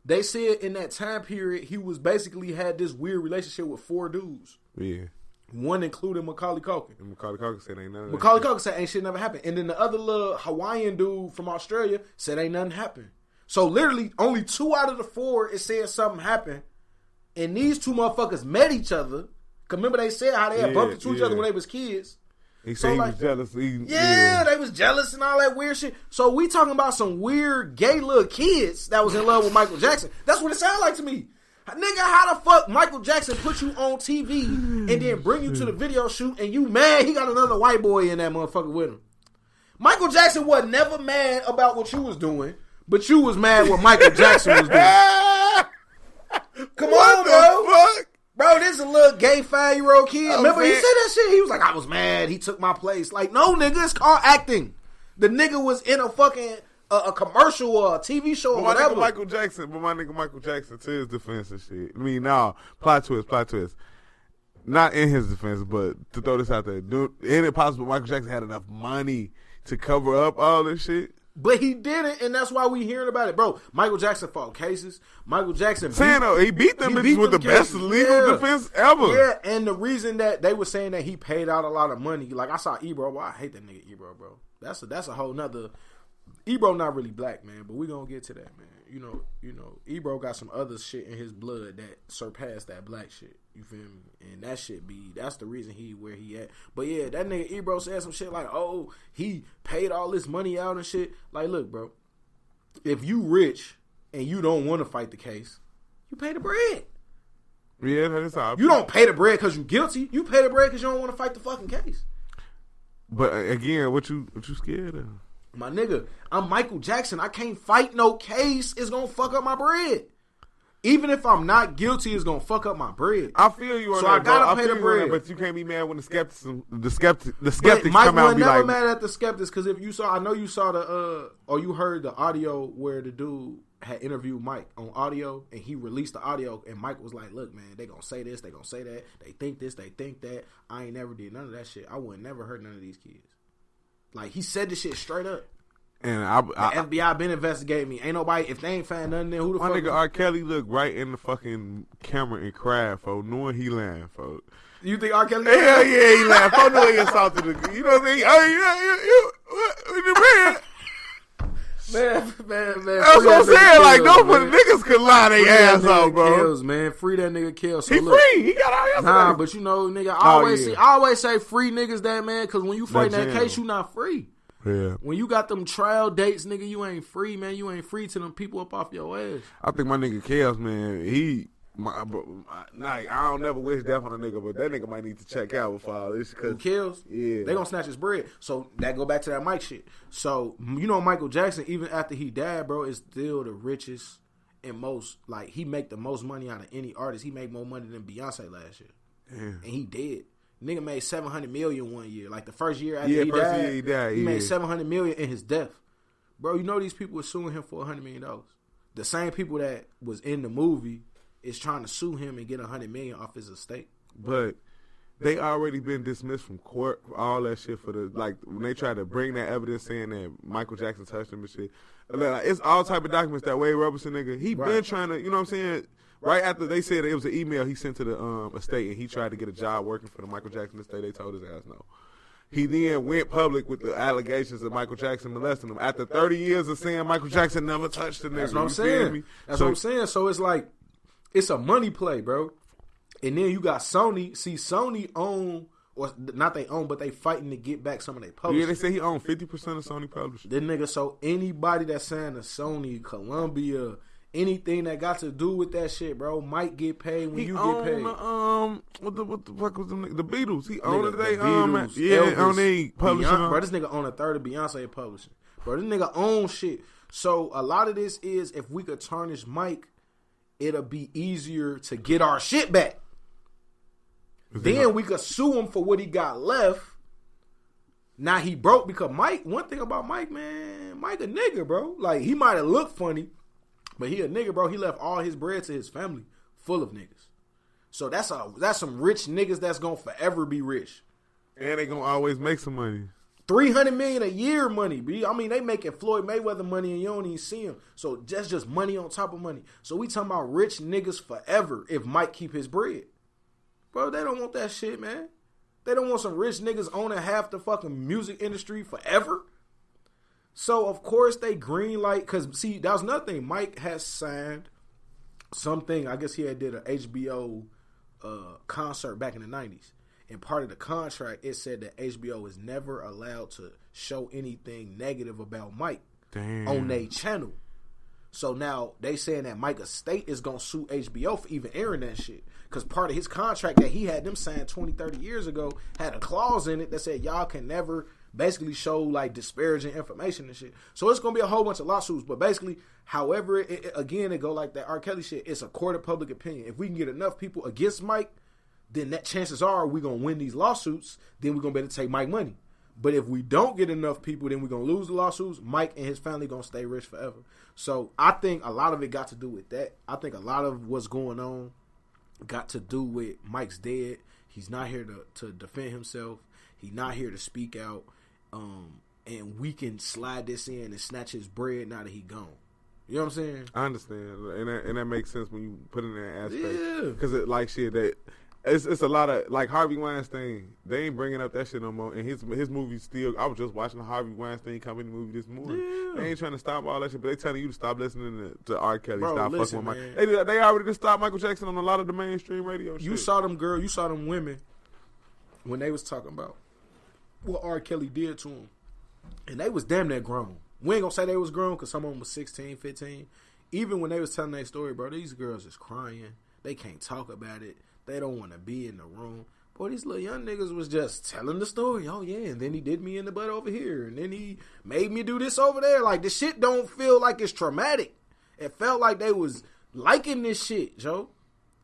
They said in that time period, he was basically had this weird relationship with 4 dudes. Yeah. One including Macaulay Culkin. And Macaulay Culkin said ain't nothing. Macaulay Culkin said ain't shit never happened. And then the other little Hawaiian dude from Australia said ain't nothing happened. So literally only 2 out of the 4 it said something happened. And these 2 motherfuckers met each other. Cause remember they said how they had bumped into each other when they was kids. He said he was jealous. They was jealous and all that weird shit. So we talking about some weird gay little kids that was in love with Michael Jackson. That's what it sounded like to me. Nigga, how the fuck Michael Jackson put you on TV and then bring you to the video shoot and you mad he got another white boy in that motherfucker with him? Michael Jackson was never mad about what you was doing, but you was mad what Michael Jackson was doing. Come on, bro. Fuck? Bro, this is a little gay 5-year-old kid. Remember, he said that shit. He was like, I was mad. He took my place. Like, no, nigga, it's called acting. The nigga was in a fucking a commercial or a TV show or whatever. My nigga Michael Jackson, to his defense and shit. I mean, nah, plot twist. Not in his defense, but to throw this out there. Ain't it possible Michael Jackson had enough money to cover up all this shit? But he didn't, and that's why we hearing about it, bro. Michael Jackson fought cases. Michael Jackson he beat them bitches with the best legal defense ever. Yeah, and the reason that they were saying that he paid out a lot of money, like I saw Ebro. Well, I hate that nigga Ebro, bro. That's a whole nother. Ebro not really black, man, but we gonna get to that, man. You know, Ebro got some other shit in his blood that surpassed that black shit. You feel me? And that shit that's the reason he where he at. But yeah, that nigga Ebro said some shit like, oh, he paid all this money out and shit. Like, look, bro, if you rich and you don't want to fight the case, you pay the bread. Yeah, that's how. You don't pay the bread because you guilty. You pay the bread because you don't want to fight the fucking case. But again, what you scared of? My nigga, I'm Michael Jackson. I can't fight no case. It's gonna fuck up my bread. Even if I'm not guilty, it's gonna fuck up my bread. I feel you on so that. I gotta pay the bread. But you can't be mad when the skeptics Mike come out and be never like, mad at the skeptics because if you saw, I know you saw or you heard the audio where the dude had interviewed Mike on audio and he released the audio and Mike was like, look, man, they gonna say this, they gonna say that, they think this, they think that. I ain't never did none of that shit. I would never hurt none of these kids. Like, he said this shit straight up. And the FBI been investigating me. Ain't nobody, if they ain't found nothing there, who the fuck? My nigga R.Kelly looked right in the fucking camera and cried, folks, knowing he lying, folks. You think R.Kelly? Hell yeah, he laughed. I know he assaulted the, you know what I mean? Man. That's what I'm saying. Like, nobody niggas could lie their ass off, bro. Kills, man. Free that nigga Kills. So he look, free. He got all yesterday. Nah, but you know, nigga, I always say free niggas that, man, because when you fight that case, you not free. Yeah. When you got them trial dates, nigga, you ain't free, man. You ain't free till them people up off your ass. I think my nigga Chaos, man, I don't never wish death on a nigga, but that nigga might need to check out with all this. Who kills? Yeah. They gonna snatch his bread. So that go back to that Mike shit. So, you know, Michael Jackson, even after he died, bro, is still the richest and most, like, he make the most money out of any artist. He made more money than Beyonce last year. Damn. And he dead. Nigga made $700 million one year. Like the first year after he died, he made $700 million in his death. Bro, you know these people were suing him for $100 million. The same people that was in the movie is trying to sue him and get $100 million off his estate. But they already been dismissed from court for all that shit for the, like, when they try to bring that evidence saying that Michael Jackson touched him and shit. Like, it's all type of documents that Wade Robinson nigga, he been trying to, you know what I'm saying? Right after they said it was an email he sent to the estate and he tried to get a job working for the Michael Jackson estate, they told his ass no. He then went public with the allegations of Michael Jackson molesting him. After 30 years of saying Michael Jackson never touched the nigga. That's what I'm saying. That's what I'm saying. So it's like, it's a money play, bro. And then you got Sony. See, Sony own or not they own, but they fighting to get back some of their publishing. Yeah, they say he owned 50% of Sony publishing. This nigga, so anybody that's signed to Sony, Columbia, anything that got to do with that shit, bro, might get paid when you get paid. What the fuck was the Beatles? He owned the Beatles, Elvis, on they publishing. Bro, this nigga own a third of Beyonce publishing. Bro, this nigga own shit. So a lot of this is, if we could tarnish Mike, it'll be easier to get our shit back. Then we could sue him for what he got left. Now he broke because Mike, one thing about Mike, man, Mike a nigga, bro. Like, he might have looked funny, but he a nigga, bro. He left all his bread to his family full of niggas. So that's some rich niggas that's gonna forever be rich. And they gonna always make some money. $300 million a year money, B. I mean, they making Floyd Mayweather money and you don't even see him. So that's just money on top of money. So we talking about rich niggas forever if Mike keep his bread. Bro, they don't want that shit, man. They don't want some rich niggas owning half the fucking music industry forever. So, of course, they green light. Because, see, that was another thing. Mike has signed something. I guess he had did an HBO concert back in the 90s. And part of the contract, it said that HBO is never allowed to show anything negative about Mike on their channel. So now they saying that Mike Estate is going to sue HBO for even airing that shit. Because part of his contract that he had them signed 20, 30 years ago had a clause in it that said y'all can never basically show like disparaging information and shit. So it's going to be a whole bunch of lawsuits. But basically, however, it go like that R.Kelly shit. It's a court of public opinion. If we can get enough people against Mike, then that chances are we're going to win these lawsuits. Then we're going to be able to take Mike money. But if we don't get enough people, then we're going to lose the lawsuits. Mike and his family going to stay rich forever. So I think a lot of it got to do with that. I think a lot of what's going on got to do with Mike's dead. He's not here to defend himself. He's not here to speak out. And we can slide this in and snatch his bread now that he gone. You know what I'm saying? I understand. And that makes sense when you put it in that aspect. Yeah. Because it like shit that... It's a lot of, like, Harvey Weinstein. They ain't bringing up that shit no more. And his movie still, I was just watching the Harvey Weinstein comedy movie this morning. Yeah. They ain't trying to stop all that shit, but they telling you to stop listening to R. Kelly. Bro, stop listen, fucking with Mike. They already just stopped Michael Jackson on a lot of the mainstream radio shit. You saw them women when they was talking about what R. Kelly did to him. And they was damn near grown. We ain't gonna say they was grown because some of them was 16, 15. Even when they was telling their story, bro, these girls is crying. They can't talk about it. They don't want to be in the room. Boy, these little young niggas was just telling the story. Oh, yeah, and then he did me in the butt over here. And then he made me do this over there. Like, this shit don't feel like it's traumatic. It felt like they was liking this shit, Joe.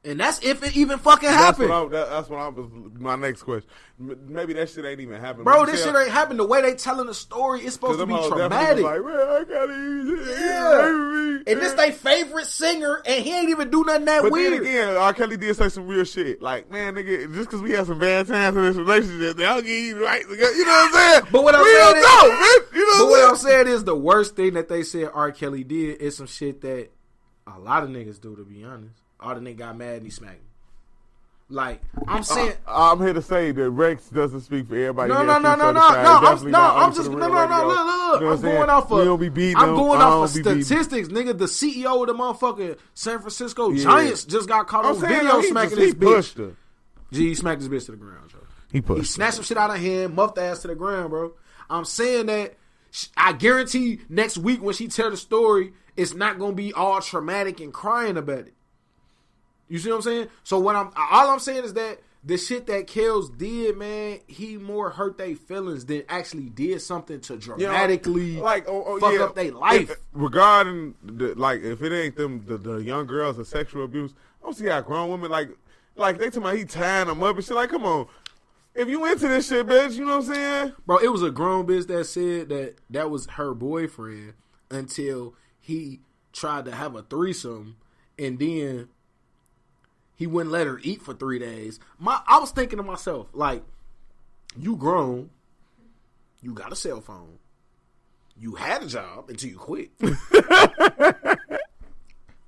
And that's if it even fucking happened. That's what I was. My next question. Maybe that shit ain't even happened. Bro, this shit ain't happened. The way they telling the story, it's supposed to be traumatic. Like, man, I gotta and this they favorite singer, and he ain't even do nothing that weird. But then again, R. Kelly did say some real shit. Like, man, nigga, just because we had some bad times in this relationship, they don't give you right. You know what I'm saying? But what I'm saying is the worst thing that they said R. Kelly did is some shit that a lot of niggas do, to be honest. All the nigga got mad and he smacked me. Like, I'm saying, I'm here to say that Rex doesn't speak for everybody. No. I'm going off of statistics, nigga. The CEO of the motherfucking San Francisco Giants just got caught on video smacking this bitch. He smacked this bitch to the ground, bro. He snatched some shit out of hand, muffed the ass to the ground, bro. I'm saying that I guarantee next week when she tell the story, it's not gonna be all traumatic and crying about it. You see what I'm saying? So all I'm saying is that the shit that Kells did, man, he more hurt their feelings than actually did something to dramatically fuck up their life. Regarding if it ain't them the young girls and sexual abuse, I don't see how grown women like they talking about he tying them up and shit. Like, come on, if you into this shit, bitch, you know what I'm saying? Bro, it was a grown bitch that said that was her boyfriend until he tried to have a threesome and then he wouldn't let her eat for 3 days. I was thinking to myself, like, you grown, you got a cell phone, you had a job until you quit.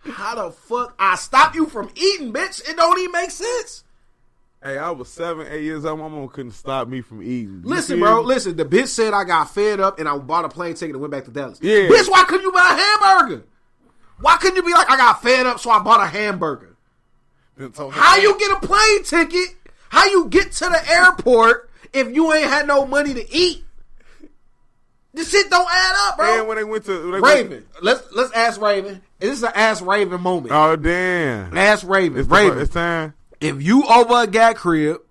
How the fuck I stop you from eating, bitch? It don't even make sense. Hey, I was 7, 8 years old. My mom couldn't stop me from eating. Listen, bro. Listen, the bitch said I got fed up and I bought a plane ticket and went back to Dallas. Yeah. Bitch, why couldn't you buy a hamburger? Why couldn't you be like, I got fed up, so I bought a hamburger? So how you get a plane ticket? How you get to the airport if you ain't had no money to eat? This shit don't add up, bro. And when they went to Raven, let's ask Raven. This is an Ask Raven moment. Oh damn! Ask Raven. It's time. If you over a guy crib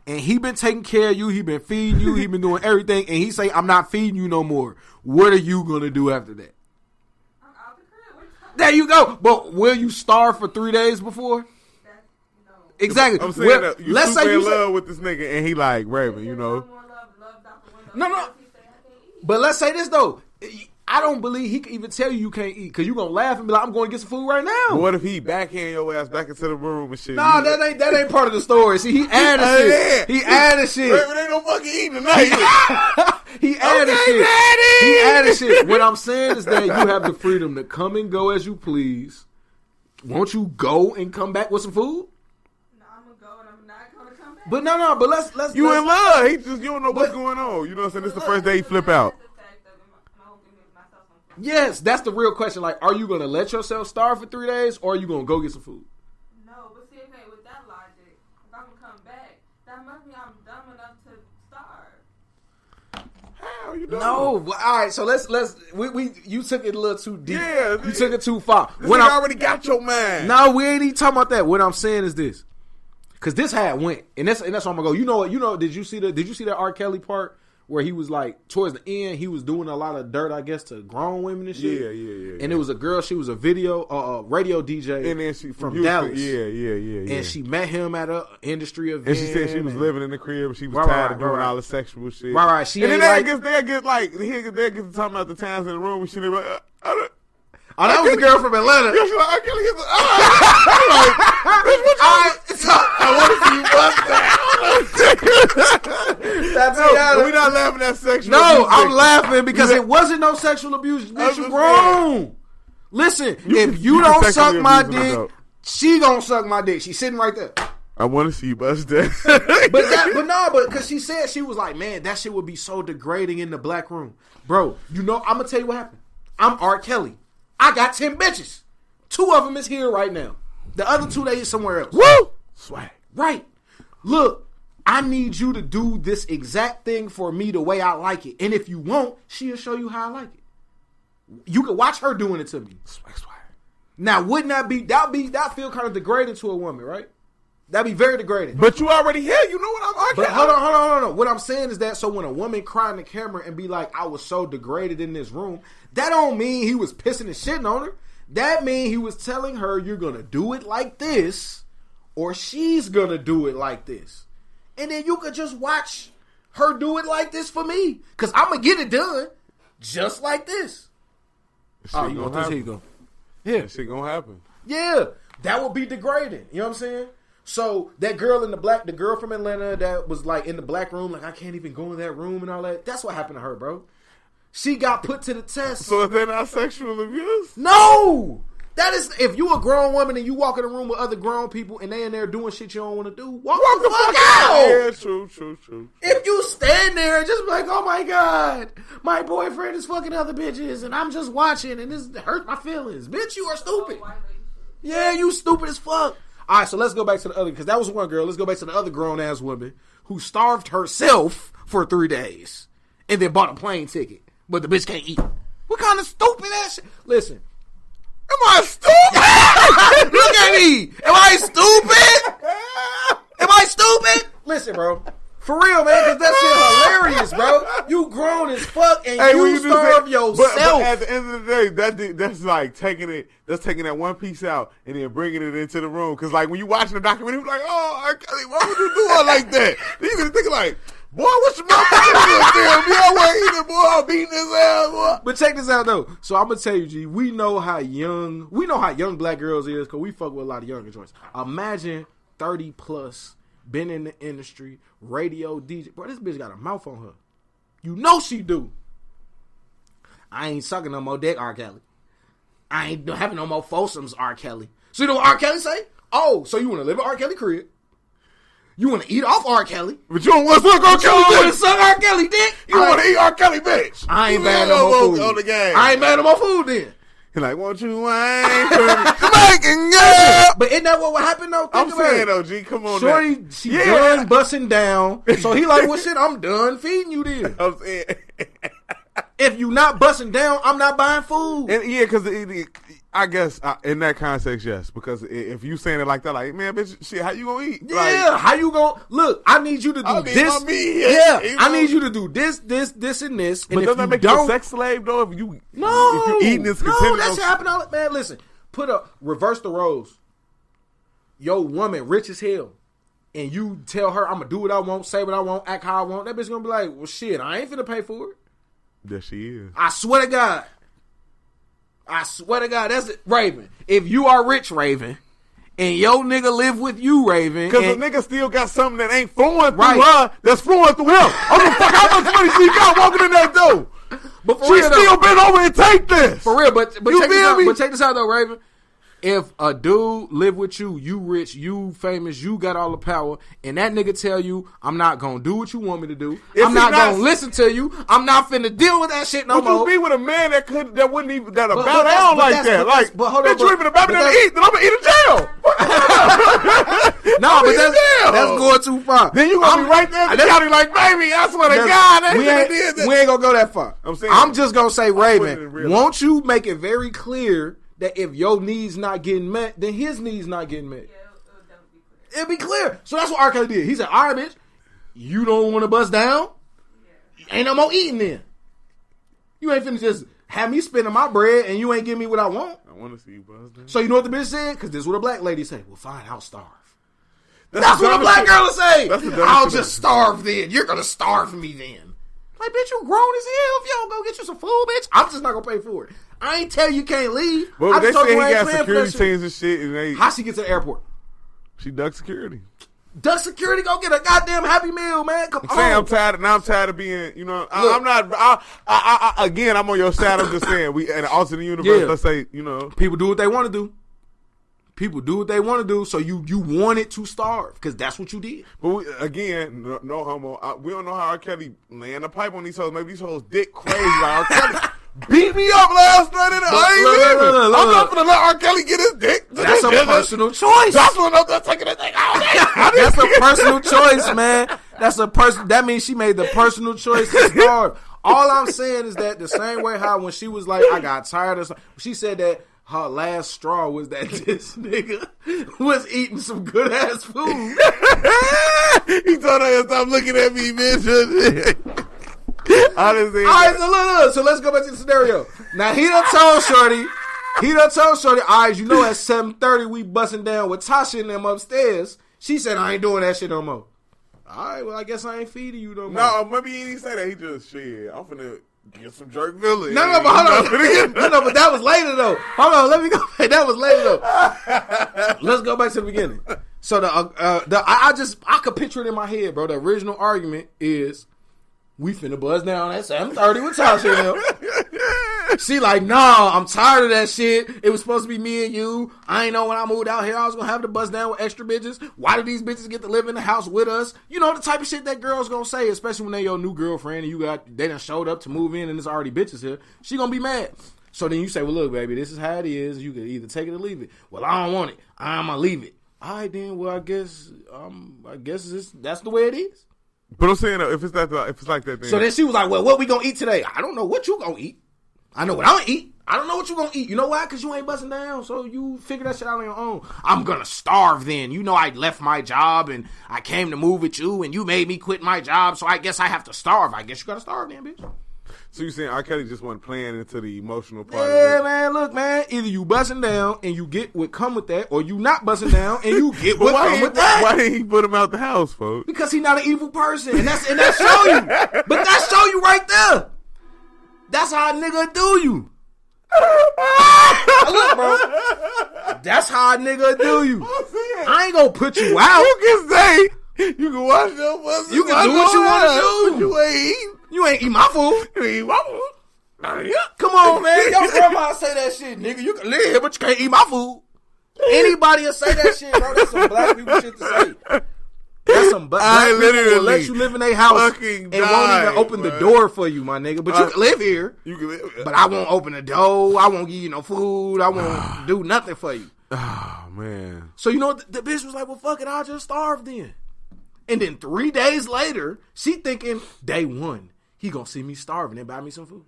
and he been taking care of you, he been feeding you, he been doing everything, and he say, I'm not feeding you no more, what are you gonna do after that? I'm out the crib. There you go. But will you starve for 3 days before? No. Exactly. I'm saying that you let's super say in you love with this nigga, and he like Raven, you know. No. But let's say this though. I don't believe he can even tell you can't eat because you gonna laugh and be like, I'm going to get some food right now. But what if he backhand your ass back into the room and shit? Nah, that ain't part of the story. See, he added shit. He added shit. Raven ain't no fucking eating tonight. He added shit. Daddy. He added shit. What I'm saying is that you have the freedom to come and go as you please. Won't you go and come back with some food? No, I'm gonna go and I'm not gonna come back. But no. But let's. You in love? He just you don't know what's going on. You know what I'm saying? This is the first day he flip out. Yes, that's the real question. Like, are you gonna let yourself starve for 3 days, or are you gonna go get some food? No, but see, okay, with that logic, if I'm gonna come back, that must mean I'm dumb enough to starve. How you doing? No, but, all right. So let's you took it a little too deep. Yeah, you took it too far. This nigga already got your man. No, we ain't even talking about that. What I'm saying is this, because this how it went, and that's where I'm gonna go. You know what? Did you see that R.Kelly part? Where he was like, towards the end, he was doing a lot of dirt, I guess, to grown women and shit. Yeah. And it was a girl, she was a radio DJ and then she from Houston. Dallas. Yeah. And she met him at a industry event. And she said she was living in the crib and she was tired of doing all the sexual shit. Right. She and ain't then they get to talking about the times in the room and she like, oh, that was the girl from Atlanta. Yeah, she's like, I can't get I want to see you bust that. That's we not laughing at sexual No, abuse. I'm laughing because it wasn't no sexual abuse. Bitch, you grown. Listen, if you don't suck my dick, she gonna suck my dick. She's sitting right there. I want to see you bust that. but because she said, she was like, man, that shit would be so degrading in the black room. Bro, I'm gonna tell you what happened. I'm R.Kelly. I got 10 bitches. 2 of them is here right now. The other 2, they is somewhere else. Woo! Swag. Right. Look, I need you to do this exact thing for me the way I like it. And if you won't, she'll show you how I like it. You can watch her doing it to me. Swag. Now, wouldn't that feel kind of degrading to a woman, right? That'd be very degrading. But you already here. You know what I'm But hold on. What I'm saying is that so when a woman cry in the camera and be like, I was so degraded in this room, that don't mean he was pissing and shitting on her. That mean he was telling her, you're going to do it like this, or she's going to do it like this. And then you could just watch her do it like this for me. Because I'm going to get it done just like this. Oh, you want this? Here you go. Yeah. That shit gonna happen. Yeah. That would be degrading. You know what I'm saying? So that girl the girl from Atlanta that was like in the black room, like I can't even go in that room and all that. That's what happened to her, bro. She got put to the test. So is that not sexual abuse? No! That is, if you a grown woman and you walk in a room with other grown people and they in there doing shit you don't want to do, walk the fuck out! Yeah, true. If you stand there and just be like, oh my God, my boyfriend is fucking other bitches and I'm just watching and this hurt my feelings. Bitch, you are stupid. Yeah, you stupid as fuck. All right, so let's go back to the other, because that was one girl. Let's go back to the other grown-ass woman who starved herself for 3 days and then bought a plane ticket, but the bitch can't eat. What kind of stupid ass shit? Listen. Am I stupid? Look at me. Am I stupid? Am I stupid? Listen, bro. For real, man, because that shit hilarious, bro. You grown as fuck and you starve yourself. But at the end of the day, that's like taking that one piece out and then bringing it into the room. Because like when you watching the documentary, you're like, oh, R.Kelly, why would you do it like that? Then you're gonna think like, boy, what's your motherfucker doing? Boy, I eating, boy, I'm beating his ass, boy. But check this out though. So I'm gonna tell you, G, we know how young black girls is because we fuck with a lot of younger joints. Imagine 30 plus. Been in the industry, radio, DJ. Bro, this bitch got a mouth on her. You know she do. I ain't sucking no more dick, R.Kelly. I ain't having no more foursomes, R.Kelly. So you know what R.Kelly say? Oh, so you want to live at R.Kelly crib? You want to eat off R.Kelly? But you don't want to suck R.Kelly dick? You want to suck R.Kelly dick? You want to eat R.Kelly bitch? I ain't bad no more food. On the game. I ain't mad no more food then. He like, won't you wine for me? Making up. But isn't that what would happen though? I'm saying though, G, come on. Shorty, now. she done busting down. So he like, well, shit, I'm done feeding you then. I'm saying. If you not busting down, I'm not buying food. And yeah, because I guess in that context, yes. Because if you saying it like that, like, man, bitch, shit, how you gonna eat? Yeah, like, how you gonna look? I need you to do this. I need you to do this, and this. But and doesn't that make you a sex slave though? If you eating this, that shit happen all. Man, listen, reverse the roles. Yo, woman, rich as hell, and you tell her I'm gonna do what I want, say what I want, act how I want. That bitch gonna be like, well, shit, I ain't finna pay for it. There she is. I swear to God. That's it. Raven. If you are rich, Raven, and your nigga live with you, Raven. Because the nigga still got something that ain't flowing through her, that's flowing through him. I don't fuck how much money she got walking in that door. But for she real, still been over and take this. For real, but you check this out though, Raven. If a dude live with you, you rich, you famous, you got all the power, and that nigga tell you, I'm not gonna do what you want me to do. I'm not gonna listen to you. I'm not finna deal with that shit no more. Would you be with a man that wouldn't even bow down like that? Like, but hold on, bitch, you even about me to eat, then I'm gonna eat in jail. No, but that's going too far. Then you gonna be right there in the county like, baby, I swear to God, we ain't gonna go that far. I'm just gonna say, Raven, won't you make it very clear that if your needs not getting met, then his needs not getting met. Yeah, it'll be clear. So that's what R.Kelly did. He said, all right, bitch, you don't want to bust down? Yeah. Ain't no more eating then. You ain't finna just have me spending my bread and you ain't give me what I want. I want to see you bust down. So you know what the bitch said? Because this is what a black lady say. Well, fine, I'll starve. That's what a black girl will say. I'll just starve then. You're going to starve me then. Like, bitch, you grown as hell. If you don't go get you some food, bitch, I'm just not going to pay for it. I ain't tell you can't leave. Well, they say he got security teams and shit. And how she get to the airport? She ducked security. Duck security, go get a goddamn Happy Meal, man. Come on. I'm tired of being, you know, I'm not, again, I'm on your side. I'm just saying, we, in the alternate universe, let's say, you know. People do what they want to do. People do what they want to do, so you wanted to starve, because that's what you did. But again, no homo. We don't know how R.Kelly laying the pipe on these hoes. Maybe these hoes dick crazy like R.Kelly. Beat me up last night and I'm not gonna let R. get his dick. That's a personal choice. That's what I'm not taking the thing out. That's a personal choice, man. That means she made the personal choice to starve. All I'm saying is that the same way how when she was like, I got tired of something, she said that her last straw was that this nigga was eating some good ass food. He told her to stop looking at me, bitch. Alright, so let's go back to the scenario. Now he done told Shorty, alright, you know at 7:30 we busting down with Tasha and them upstairs. She said, I ain't doing that shit no more. Alright, well I guess I ain't feeding you no more. No, maybe he didn't say that. He just shit. I'm finna get some jerk village. No, but hold on. No, but that was later though. Hold on, let me go back. That was later though. Let's go back to the beginning. So I could picture it in my head, bro. The original argument is we finna buzz down at 7:30 with Tasha now. She like, nah, I'm tired of that shit. It was supposed to be me and you. I ain't know when I moved out here I was gonna have to buzz down with extra bitches. Why did these bitches get to live in the house with us? You know the type of shit that girl's gonna say, especially when they your new girlfriend and they done showed up to move in and there's already bitches here. She gonna be mad. So then you say, well, look, baby, this is how it is. You can either take it or leave it. Well, I don't want it. I'm gonna leave it. All right, then. Well, I guess that's the way it is. But I'm saying, if it's like that, then. So then she was like, well, what we gonna eat today? I don't know what you gonna eat. I know what I'm gonna eat. I don't know what you gonna eat. You know why? Because you ain't busting down. So you figure that shit out on your own. I'm gonna starve then. You know I left my job and I came to move with you and you made me quit my job. So I guess I have to starve. I guess you gotta starve then, bitch. So you saying R.Kelly just wasn't playing into the emotional part? Yeah, man. Look, man. Either you busting down and you get what come with that, or you not busting down and you get what come with that. Why didn't he put him out the house, folks? Because he's not an evil person, and that show you. But that show you right there. That's how a nigga do you. Look, bro. That's how a nigga do you. I ain't gonna put you out. You can say you can wash your pussy. You can do what you want to do. You ain't eat. You ain't eat my food. You ain't eat my food. Come on, man. Your grandma say that shit, nigga. You can live here, but you can't eat my food. Anybody will say that shit, bro. That's some black people shit to say. That's some black people will let you live in their house and won't even open the door for you, my nigga. But you can live here. You can live. But I won't open the door. I won't give you no food. I won't do nothing for you. Oh man. So you know the bitch was like, well, fuck it, I'll just starve then. And then 3 days later, she thinking day 1, he gonna see me starving and buy me some food.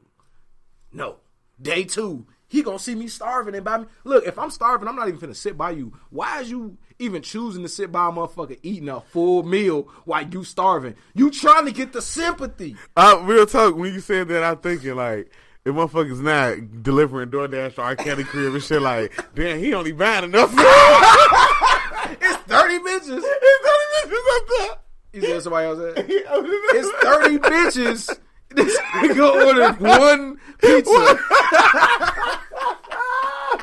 No. Day 2, he gonna see me starving and buy me. Look, if I'm starving, I'm not even finna sit by you. Why is you even choosing to sit by a motherfucker eating a full meal while you starving? You trying to get the sympathy. Real talk, when you said that, I'm thinking like, if motherfuckers not delivering DoorDash to R.Kelly crib and shit like, damn, he only buying enough. It's 30 bitches. It's 30 bitches up there. You said somebody else said? It's 30 bitches. This nigga ordered 1 pizza.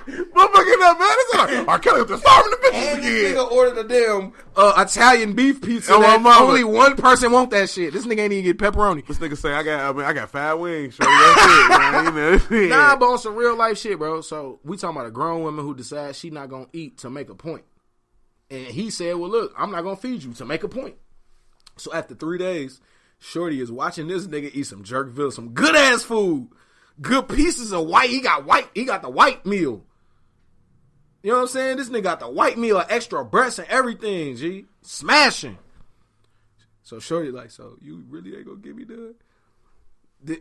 Motherfucker not mad. It's like, R.Kelly up there starving the bitches And again. this nigga ordered a damn Italian beef pizza. Oh, my That mama. only 1 person want that shit. This nigga ain't even get pepperoni. This nigga say, I got 5 wings. Shorty, that's it, man. Nah, but on some real life shit, bro. So we talking about a grown woman who decides she not gonna eat to make a point. And he said, well, look, I'm not gonna feed you to make a point. So after 3 days, Shorty is watching this nigga eat some Jerkville, some good ass food. Good pieces of white. He got the white meal. You know what I'm saying? This nigga got the white meal, extra breasts and everything, G. Smashing. So Shorty like, so you really ain't gonna give me that?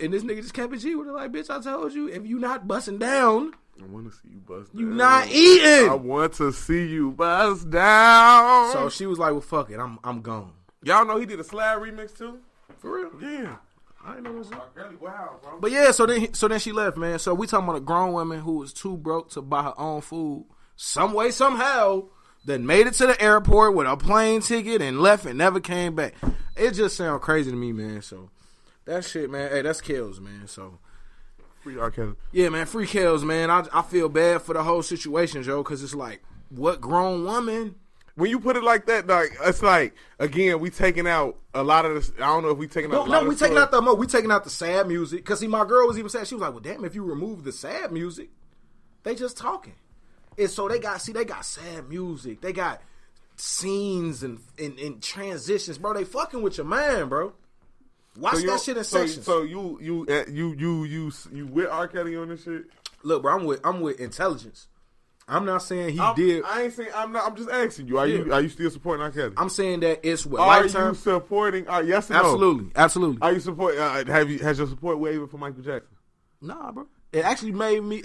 And this nigga just kept it G with it like, bitch, I told you, if you not busting down, I want to see you bust down. you not eating. I want to see you bust down. So she was like, well, fuck it, I'm gone. Y'all know he did a Slab remix too? For real? Yeah. I didn't know this. Wow, bro. But yeah, so then she left, man. So we talking about a grown woman who was too broke to buy her own food. Some way, somehow, then made it to the airport with a plane ticket and left and never came back. It just sounds crazy to me, man. So that shit, man. Hey, that's Kells, man. So Free R.Kelly. yeah, man. Free Kells, man. I feel bad for the whole situation, Joe, because it's like, what grown woman? When you put it like that, like it's like again, we taking out a lot of this. I don't know if we taking out. No, we taking out the sad music. Because see, my girl was even sad. She was like, well, damn, if you remove the sad music, they just talking. And so they got sad music. They got scenes and transitions, bro. They fucking with your man, bro. Watch that shit in sections. So you with R. Kelly on this shit? Look, bro, I'm with intelligence. I'm not saying he did. I ain't saying I'm not. I'm just asking you. Are you still supporting R. Kelly? I'm saying that it's what Are Lifetime. you supporting? Yes or Absolutely, no? absolutely. Are you support? Has your support wavered for Michael Jackson? Nah, bro. It actually made me.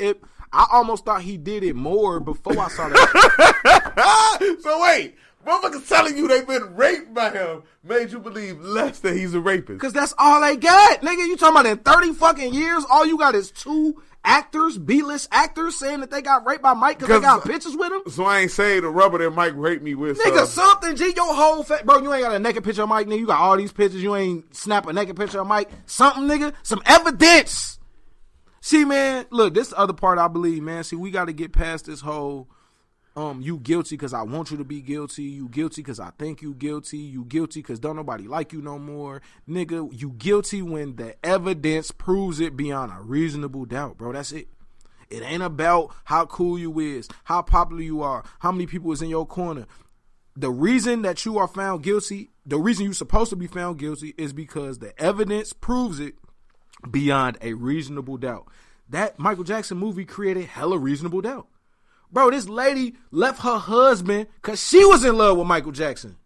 I almost thought he did it more before I saw that. So wait, motherfuckers telling you they've been raped by him made you believe less that he's a rapist? Because that's all they got, nigga. You talking about in 30 fucking years, all you got is 2 actors, B-list actors, saying that they got raped by Mike because they got pictures with him? So I ain't saying the rubber that Mike raped me with. Nigga, something, G. Your whole bro, you ain't got a naked picture of Mike, nigga. You got all these pictures. You ain't snap a naked picture of Mike. Something, nigga. Some evidence. See, man, look, this is the other part I believe, man. See, we got to get past this whole, you guilty because I want you to be guilty. You guilty because I think you guilty. You guilty because don't nobody like you no more. Nigga, you guilty when the evidence proves it beyond a reasonable doubt, bro. That's it. It ain't about how cool you is, how popular you are, how many people is in your corner. The reason that you are found guilty, the reason you're supposed to be found guilty is because the evidence proves it beyond a reasonable doubt. That Michael Jackson movie created hella reasonable doubt. Bro, this lady left her husband because she was in love with Michael Jackson.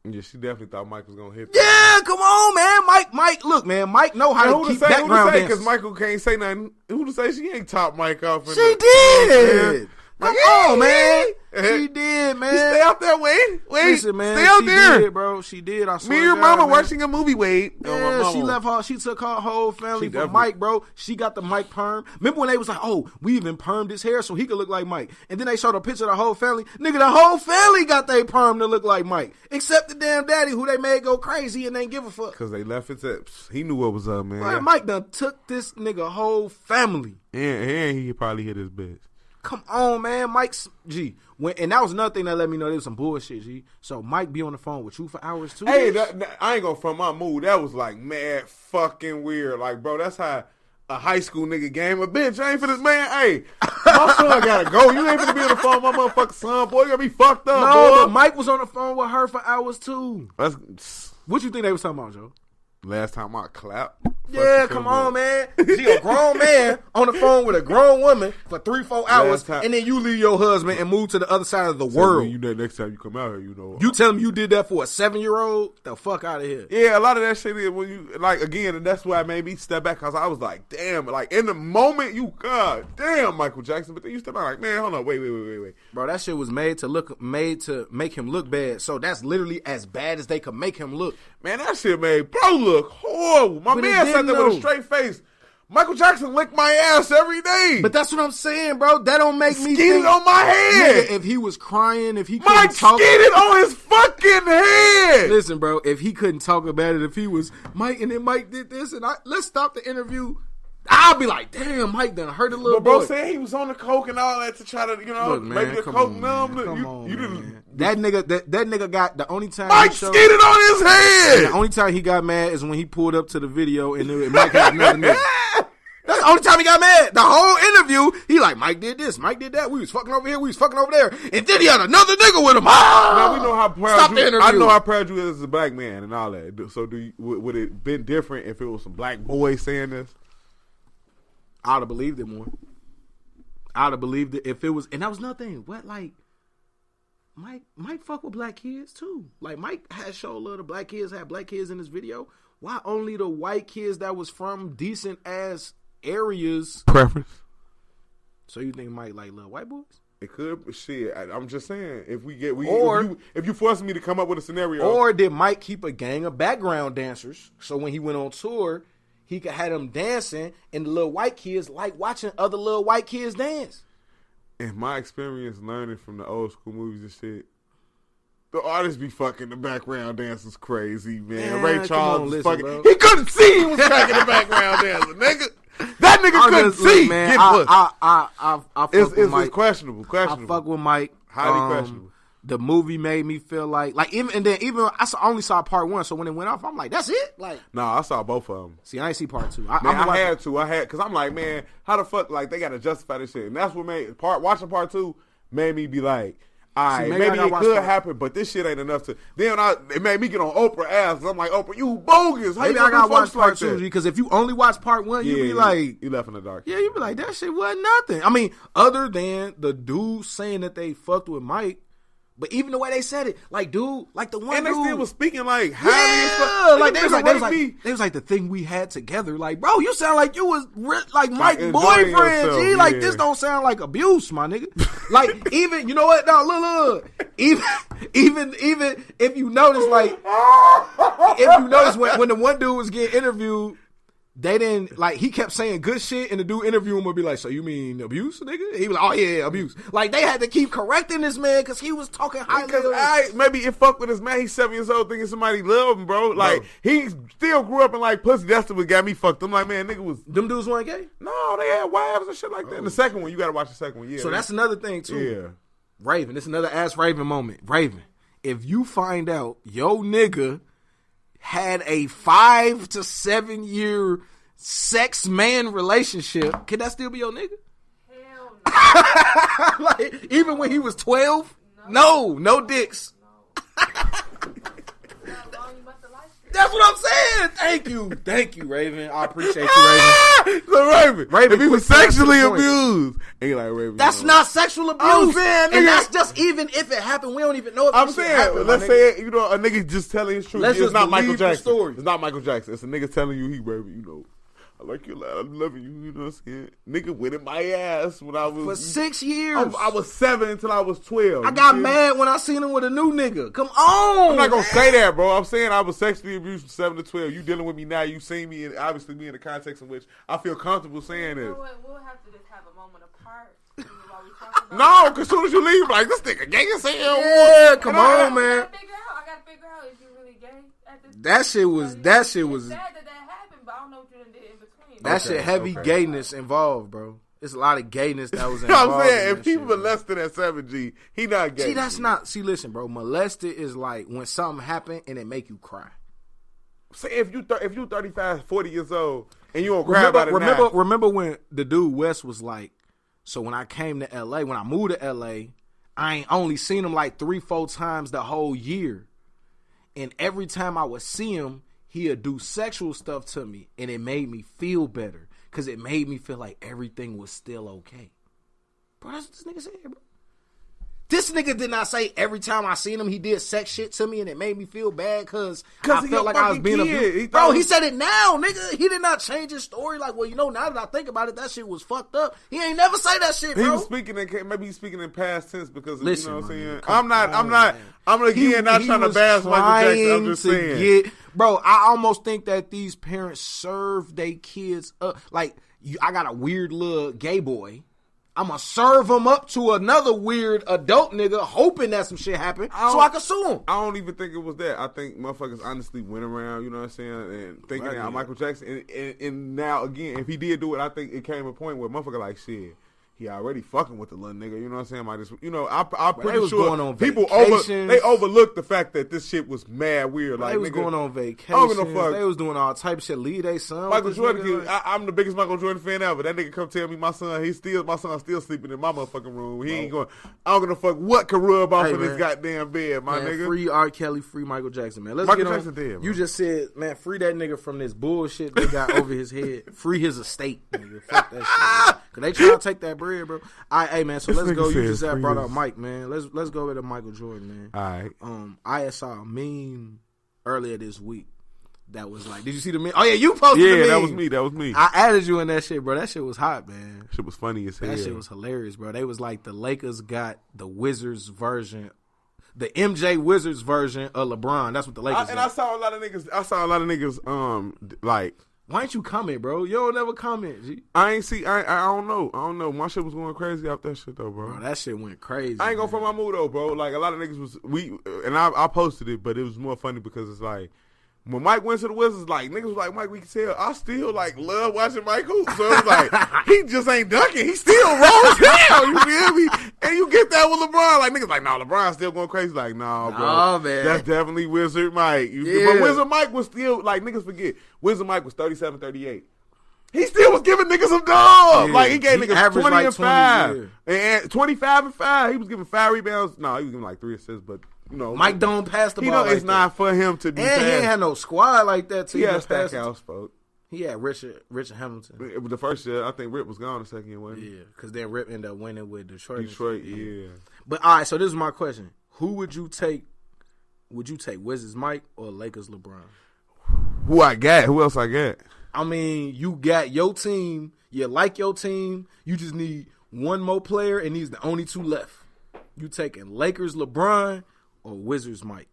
Yeah, she definitely thought Mike was gonna hit. Yeah, come on, man. Mike, look, man. Mike know how to keep background dancers. Because Michael can't say nothing. Who to say she ain't top Mike off? She did. Come on, man. She did, man. You stay out there, Wade. Listen, man. Stay out there. She did, bro. She did. I swear. Me and your mama watching a movie, Wade. Yeah, she left her. She took her whole family for Mike, bro. She got the Mike perm. Remember when they was like, oh, we even permed his hair so he could look like Mike. And then they showed a picture of the whole family. Nigga, the whole family got their perm to look like Mike. Except the damn daddy who they made go crazy and they ain't give a fuck. Because they left his tips. He knew what was up, man. Boy, Mike done took this nigga whole family. And he probably hit his bitch. Come on, man. Mike's, G. And that was another thing that let me know there was some bullshit, G. So Mike be on the phone with you for hours, too? Hey, I ain't gonna front my mood. That was like mad fucking weird. Like, bro, that's how a high school nigga game a bitch. I ain't for this man. Hey, my son gotta go. You ain't gonna be on the phone with my motherfucking son, boy. You gotta be fucked up, No, boy. but Mike was on the phone with her for hours too. That's What you think they was talking about, Joe? last time I clapped. Yeah, come on, man. See a grown man on the phone with a grown woman for 3-4 hours, and then you leave your husband and move to the other side of the world. You know, next time you come out here, you know. You tell him you did that for a 7-year-old? The fuck out of here. Yeah, a lot of that shit is when you, like, again, and that's why it made me step back, because I was like, damn, like, in the moment, you, God damn, Michael Jackson, but then you step back like, man, hold on, wait. Bro, that shit was made to make him look bad, so that's literally as bad as they could make him look. Man, that shit made bro look horrible. My man sat there with a straight face. Michael Jackson licked my ass every day. But that's what I'm saying, bro. That don't make me think on my head. Nigga, if he was crying, if he couldn't Mike talk, skeeted on his fucking head. Listen, bro, if he couldn't talk about it, if he was Mike and then Mike did this, and let's stop the interview. I'll be like, damn, Mike done hurt a little boy. But bro boy. said he was on the coke and all that to try to, you know, Look, man, maybe the coke numb. You didn't. That nigga got the only time Mike skeeted on his head. The only time he got mad is when he pulled up to the video and Mike had another nigga. That's the only time he got mad. The whole interview, he like, Mike did this, Mike did that. We was fucking over here, we was fucking over there, and then he had another nigga with him. Now we know how proud Stop you. the interview. I know how proud you is as a black man and all that. So would it been different if it was some black boys saying this? I'd have believed it more. I'd have believed it if it was, and that was nothing. What, like, Mike fuck with black kids too. Like, Mike had show love to black kids, had black kids in his video. Why only the white kids that was from decent ass areas? Preference. So you think Mike like little white boys? It could, shit. I'm just saying, if you force me to come up with a scenario, or did Mike keep a gang of background dancers so when he went on tour, he could have them dancing, and the little white kids like watching other little white kids dance? In my experience learning from the old school movies and shit, the artists be fucking the background dancers crazy, man. Ray Charles was fucking. Bro. He couldn't see he was cracking the background dancer, nigga. That nigga couldn't see. Man, It's questionable. I fuck with Mike. Highly questionable. The movie made me feel like even I only saw part 1, so when it went off, I'm like, that's it. Like, no, I saw both of them. See, I ain't see part 2. I had because I'm like, man, how the fuck like they gotta justify this shit, and that's what made watching part 2 made me be like, all right, maybe it could happen, but this shit ain't enough to. Then it made me get on Oprah ass. I'm like, Oprah, you bogus. How maybe you I gotta watch part like 2 because if you only watch part 1, you be like, you left in the dark. Yeah, you be like, that shit wasn't nothing. I mean, other than the dude saying that they fucked with Mike. But even the way they said it, like, dude, like the one and dude, they still was speaking like, like they was like the thing we had together. Like, bro, you sound like you was like Mike's boyfriend. Yourself, G, like this don't sound like abuse, my nigga. Like even you know what? No, look, even if you notice, like when the one dude was getting interviewed. They didn't, like, he kept saying good shit, and the dude interviewing would be like, so you mean abuse, nigga? He was like, oh, yeah, abuse. Like, they had to keep correcting this man because he was talking highly. Because maybe it fucked with his man. He's 7 years old thinking somebody love him, bro. Like, he still grew up in, like, pussy. That's what got me fucked. I'm like, man, nigga was. Them dudes weren't gay? No, they had wives and shit like that. In the second one, you got to watch the second one, yeah. So that's another thing, too. Yeah. Raven, this is another Ask Raven moment. Raven, if you find out your nigga had a 5 to 7 year sex man relationship, can that still be your nigga? Hell no. Like, even when he was 12? No dicks. That's what I'm saying. Thank you, Raven. I appreciate you, Raven. So Raven, if he was sexually abused, ain't like Raven. That's not sexual abuse. I'm saying, nigga, and that's just even if it happened, we don't even know if I'm saying, let's say, you know, a nigga just telling his truth. It's not Michael Jackson. Story. It's not Michael Jackson. It's a nigga telling you, Raven, you know, I like you a lot. I'm loving you. You know what I'm saying? Nigga went in my ass when I was for 6 years. I was 7 until I was 12. I got mad when I seen him with a new nigga. Come on. I'm not gonna say that, bro. I'm saying I was sexually abused from 7 to 12. You dealing with me now? You seen me, and obviously me in the context in which I feel comfortable saying this. You know what? We'll have to just have a moment apart while we talk about. No, because as soon as you leave, like this nigga gay as hell. Yeah, come on, man. I gotta figure out if you really gay. That shit was. It's sad that happened, but I don't know what you done did in between. That shit heavy gayness involved, bro. It's a lot of gayness that was involved. I'm saying, if he molested at 7G, he not gay. See, that's not. See, listen, bro. Molested is like when something happened and it make you cry. Say if you 35, 40 years old and you don't cry about it Remember when the dude West was like, So when I came to LA, when I moved to LA, I ain't only seen him like 3-4 times the whole year. And every time I would see him, he'd do sexual stuff to me. And it made me feel better. Because it made me feel like everything was still okay. Bro, that's what this nigga said, bro. This nigga did not say every time I seen him, he did sex shit to me and it made me feel bad because I felt like I was being abused. Bro, he said it now, nigga. He did not change his story. Like, well, you know, now that I think about it, that shit was fucked up. He ain't never say that shit, bro. He was speaking maybe he's speaking in past tense because of, you know what I'm saying? I'm not trying to bash Michael Jackson. I'm just saying. Bro, I almost think that these parents serve their kids up. Like, I got a weird little gay boy. I'm going to serve him up to another weird adult nigga hoping that some shit happen so I can sue him. I don't even think it was that. I think motherfuckers honestly went around, you know what I'm saying, and thinking that Michael Jackson. And now, again, if he did do it, I think it came a point where motherfucker like, shit, he already fucking with the little nigga, you know what I'm saying? I just, you know, I'm pretty sure people overlooked the fact that this shit was mad weird. Like, they was going on vacation. They was doing all type of shit. Leave they son. Michael Jordan, I'm the biggest Michael Jordan fan ever. That nigga come tell me my son's still sleeping in my motherfucking room. He ain't going. I don't give a fuck what could rub off in his goddamn bed, nigga. Free R.Kelly, free Michael Jackson, man. Let's Michael Jackson dead, you just said, man, free that nigga from this bullshit they got over his head. Free his estate, nigga. Fuck that shit, man. Cause they trying to take that bread, bro. Hey man, so let's go. You just brought up Mike, man. Let's go with Michael Jordan, man. All right. I saw a meme earlier this week that was like, did you see the meme? Oh yeah, you posted the meme. Yeah, that was me. I added you in that shit, bro. That shit was hot, man. Shit was funny as hell. That shit was hilarious, bro. They was like, the Lakers got the Wizards version, the MJ Wizards version of LeBron. That's what the Lakers got. I saw a lot of niggas. Like, why ain't you comment, bro? You don't never comment, G. I don't know. My shit was going crazy off that shit, though, bro. That shit went crazy. I ain't going for my mood, though, bro. Like, a lot of niggas I posted it, but it was more funny because it's like, when Mike went to the Wizards, like, niggas was like, Mike, we can tell, I still, like, love watching Mike hoop. So it's like, he just ain't dunking. He still rolls down, you feel me? And you get that with LeBron. Like, niggas like, nah, LeBron's still going crazy. Like, nah, bro. Oh, man. That's definitely Wizard Mike. But Wizard Mike was still, like, niggas forget, Wizard Mike was 37-38. He still was giving niggas some dub. Yeah. Like, he gave niggas 20 like and 5. And 25 and 5. He was giving 5 rebounds. No, he was giving like 3 assists, but, you know. Mike don't pass the ball. You know, like it's not for him to be and he ain't had no squad like that. He had Stackhouse, folks. He had Richard Hamilton. It was the first year. I think Rip was gone the second year, wasn't he? Yeah, because then Rip ended up winning with Detroit. Yeah. But, all right, so this is my question. Who would you take? Would you take Wizards Mike or Lakers LeBron? Who I got? Who else I got? I mean, you got your team. You like your team. You just need one more player, and he's the only 2 left. You taking Lakers LeBron or Wizards Mike?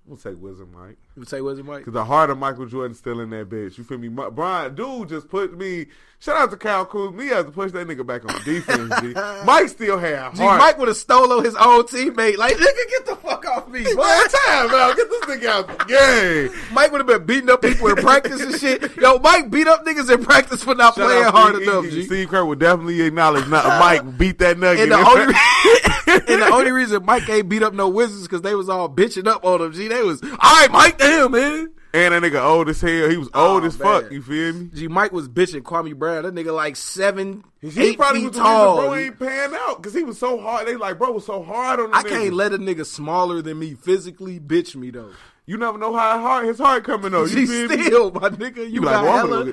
We'll take Wizard Mike. You take Wizard Mike? Because the heart of Michael Jordan's still in that bitch. You feel me? Bron, dude just put me, shout out to Kyle Kuzma. Me have to push that nigga back on defense, G. Mike still had heart. Mike would have stolen his own teammate. Like, nigga, get the fuck off me. One time, man. Get this nigga out the game. Mike would have been beating up people in practice and shit. Yo, Mike beat up niggas in practice for not playing hard enough, G. Steve Kerr would definitely acknowledge Mike beat that nugget. And the only reason Mike ain't beat up no Wizards because they was all bitching up on him, G. They was, all right, Mike, damn, man. And that nigga old as hell. He was old as fuck. You feel me? G, Mike was bitching Kwame Brown. That nigga like 7, 8 he probably feet was tall. Bro ain't pan out because he was so hard. They like, bro was so hard on the I can't let a nigga smaller than me physically bitch me, though. You never know how his heart coming, though. You feel still, my nigga. You got like, hella...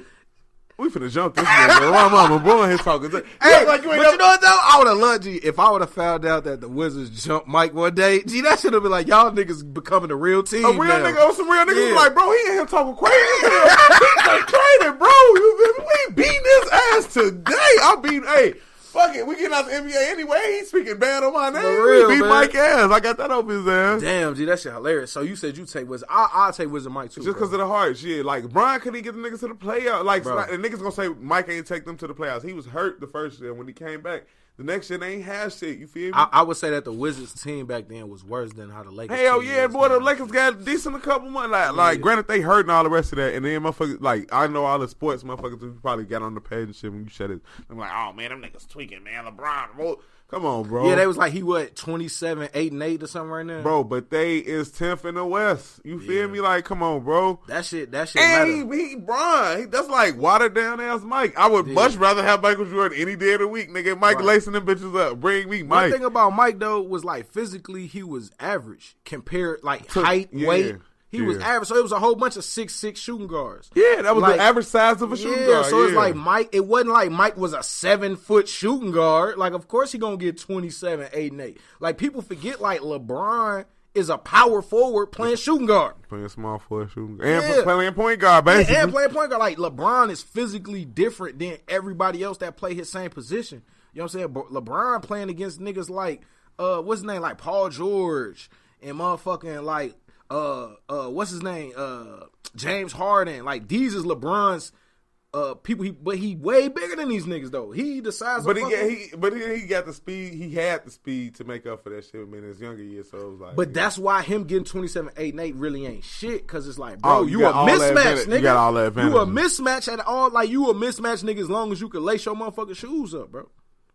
We finna jump this nigga. My mama blowing his talking. Hey, like you know what though? I would have loved you if I would have found out that the Wizards jumped Mike one day. Gee, that should have been like, y'all niggas becoming a real team. A real nigga, some real niggas like, bro, he ain't here talking crazy. He traded, bro. We beating his ass today. Fuck it. We getting out the NBA anyway. He's speaking bad on my name. Real, we beat man. Mike ass. I got that off his ass. Damn, G, that shit hilarious. So you said you take Wizard. I'll take Wizard Mike too. Just because of the heart shit. Like, Bron couldn't get the niggas to the playoffs. Like, the niggas gonna say Mike ain't take them to the playoffs. He was hurt the first year. When he came back, the next year they ain't have shit. You feel me? I would say that the Wizards team back then was worse than how the Lakers. Hell yeah, boy. The Lakers got decent a couple months. Like, granted, they hurt and all the rest of that. And then motherfuckers, like, I know all the sports motherfuckers who probably got on the page and shit when you shut it. I'm like, oh man, them niggas tweaking, man. LeBron, Come on, bro. Yeah, they was like, he what, 27, 8 and 8 or something right now? Bro, but they is 10th in the West. You feel me? Like, come on, bro. That shit And matter. he Bron. That's like watered down ass Mike. I would much rather have Michael Jordan any day of the week, nigga. Mike lacing them bitches up. Bring me Mike. One thing about Mike, though, was like physically he was average compared, like height, weight. He was average, so it was a whole bunch of 6'6" shooting guards. Yeah, that was like, the average size of a shooting guard. So it's like Mike. It wasn't like Mike was a 7-foot shooting guard. Like, of course he gonna get 27, 8 and 8. Like, people forget like LeBron is a power forward playing shooting guard, playing small forward shooting and playing point guard, basically. and playing point guard. Like, LeBron is physically different than everybody else that play his same position. You know what I'm saying? But LeBron playing against niggas like what's his name, like Paul George and motherfucking like. What's his name? James Harden. Like, these is LeBron's people. But he way bigger than these niggas though. He the size. But he got the speed. He had the speed to make up for that shit in his younger years. So it was like. But that's why him getting 27, 8 and 8 really ain't shit. Cause it's like, bro, you a mismatch, nigga. You got all that advantage. You a mismatch at all. Like, you a mismatch, nigga. As long as you can lace your motherfucking shoes up, bro.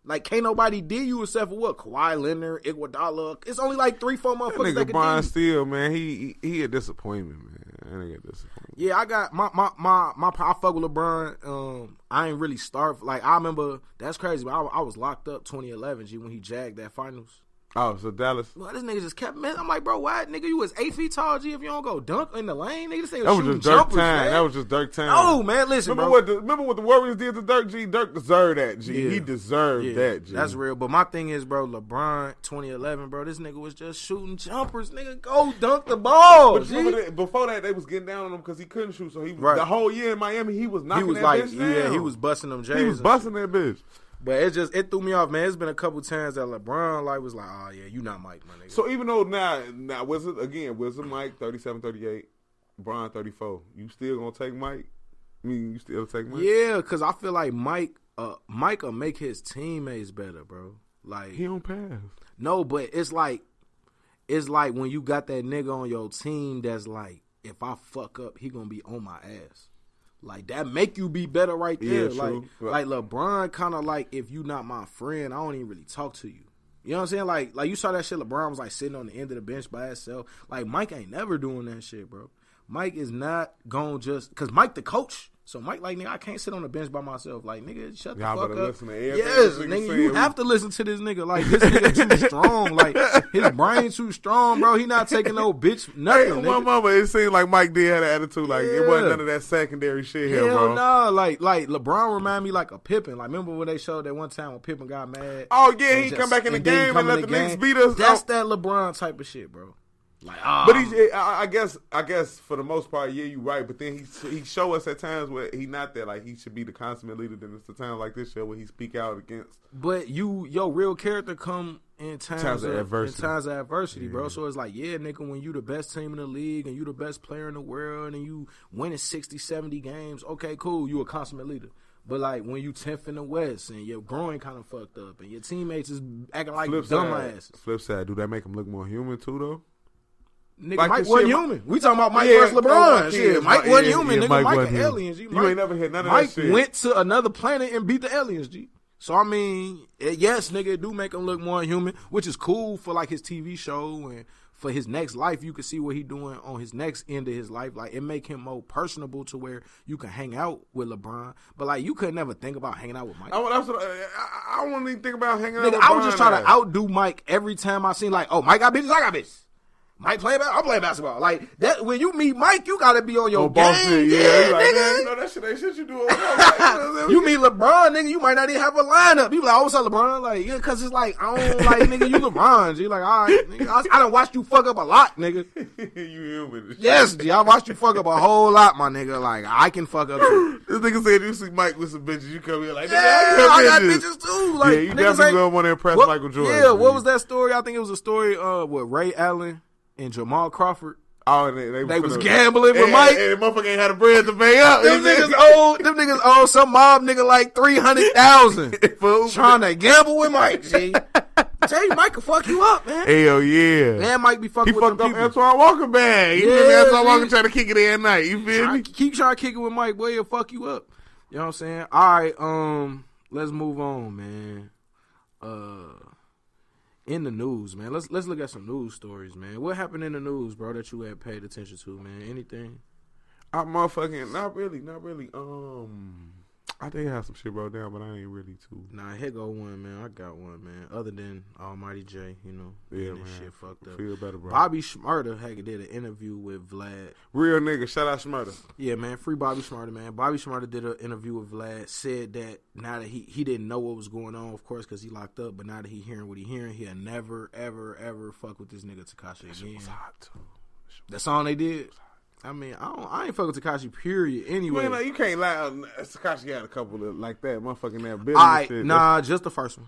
Like, can't nobody did you except for what? Kawhi Leonard, Iguodala. It's only like 3-4 motherfuckers that can Bron do. Steele, man, he a disappointment, man. That nigga a disappointment. Yeah, I got my I fuck with LeBron. I ain't really start. Like, I remember, that's crazy, but I was locked up 2011, G, when he jagged that finals. Oh, so Dallas. Well, this nigga just kept, man. I'm like, bro, why, nigga? You was 8 feet tall, G. If you don't go dunk in the lane, nigga, this nigga That was shooting just Dirk jumpers, time. man. That was just Dirk time. Oh, man, listen, remember what the Warriors did to Dirk, G? Dirk deserved that, G. Yeah. He deserved that, G. That's real. But my thing is, bro, LeBron 2011, bro, this nigga was just shooting jumpers. Nigga, go dunk the ball. But remember before that, they was getting down on him because he couldn't shoot. So he the whole year in Miami, he was knocking that bitch down. Yeah, he was busting them J's. He was busting that bitch. But it threw me off, man. It's been a couple times that LeBron was like, oh, yeah, you not Mike, my nigga. So even though now Wizard Mike 37, 38, Bron 34, you still gonna take Mike? I mean, you still take Mike? Yeah, because I feel like Mike will make his teammates better, bro. Like, he don't pass. No, but it's like when you got that nigga on your team that's like, if I fuck up, he gonna be on my ass. Like, that make you be better right there. Yeah, true. Like LeBron kind of like, if you not my friend, I don't even really talk to you. You know what I'm saying? Like you saw that shit. LeBron was like sitting on the end of the bench by himself. Like, Mike ain't never doing that shit, bro. Mike is not going just because Mike the coach. So Mike like, nigga, I can't sit on the bench by myself. Like, nigga, shut the fuck up. Listen to everything yes, nigga, you have to listen to this nigga. Like, this nigga too strong. Like, his brain too strong, bro. He not taking no bitch nothing. Hey, my mama, it seemed like Mike did have an attitude. Like, it wasn't none of that secondary shit here, bro. Hell no. Like LeBron remind me like a Pippen. Like, remember when they showed that one time when Pippen got mad? Oh yeah, he come back in the game and let the Knicks beat us. That's that LeBron type of shit, bro. Like, but I guess for the most part, yeah, you right. But then he show us at times where he not there. Like, he should be the consummate leader. Then it's the time like this show where he speak out against. But your real character come in times of adversity. In times of adversity, yeah. bro. So it's like, yeah, nigga, when you the best team in the league and you the best player in the world and you winning 60, 70 games, okay, cool, you a consummate leader. But like when you 10th in the West and your groin kind of fucked up and your teammates is acting like dumbasses. Flip side, do that make him look more human too, though? Nigga, like Mike wasn't human. We talking about Mike versus LeBron. Shit, Mike wasn't human. Nigga, Mike and aliens. G. You ain't never heard none of Mike that shit. Mike went to another planet and beat the aliens, G. So, I mean, yes, nigga, it do make him look more human, which is cool for, like, his TV show and for his next life. You can see what he doing on his next end of his life. Like, it make him more personable to where you can hang out with LeBron. But, like, you could never think about hanging out with Mike. I don't even think about hanging out with LeBron. I was just trying to outdo Mike every time I seen, like, oh, Mike got bitches, I got bitches. Mike playing basketball, I'm playing basketball. Like that, when you meet Mike, you gotta be on your game. Yeah, like, nigga. You know that shit ain't shit you do. You meet LeBron, nigga, you might not even have a lineup. You like, oh, what's up, LeBron? Like, yeah, cause it's like, I don't like, nigga, you LeBron. You like, all right, nigga, I done watched you fuck up a lot, nigga. You human. Yes, G, I watched you fuck up a whole lot, my nigga. Like, I can fuck up too. This nigga said you see Mike with some bitches, you come here like, yeah, I got bitches too. Like, yeah, you definitely gonna want to impress Michael Jordan. Yeah, what was that story? I think it was a story with Ray Allen and Jamal Crawford. Oh, and they was gambling with Mike. And the motherfucker ain't had the bread to pay up. Them niggas owe some mob nigga like $300,000 trying to gamble with Mike. G. Tell you, Mike can fuck you up, man. Hell yeah. Man, Mike be fucking with them people. He fucked up Antoine Walker bad. You feel me? Antoine Walker trying to kick it every night. You feel me? Keep trying to kick it with Mike, boy. He'll fuck you up. You know what I'm saying? All right, let's move on, man. in the news, man. Let's look at some news stories, man. What happened in the news, bro, that you had paid attention to, man? Anything? I motherfucking not really. I did have some shit wrote down, but I ain't really too. Nah, here go one, man. I got one, man. Other than Almighty Jay, you know, Yeah, this man. shit fucked up. Feel better, bro. Bobby Shmurda did an interview with Vlad. Real nigga, shout out Shmurda. Yeah, man, free Bobby Shmurda, man. Bobby Shmurda did an interview with Vlad, said that now that he didn't know what was going on, of course, because he locked up, but now that he hearing what he hearing, he'll never, ever, ever fuck with this nigga Tekashi again. Shit was hot, too. That song they did? I mean, I ain't fuck with Tekashi, period, anyway. Man, like, you can't lie. Tekashi had a couple of like that. Motherfucking that Billy shit. Nah, just the first one.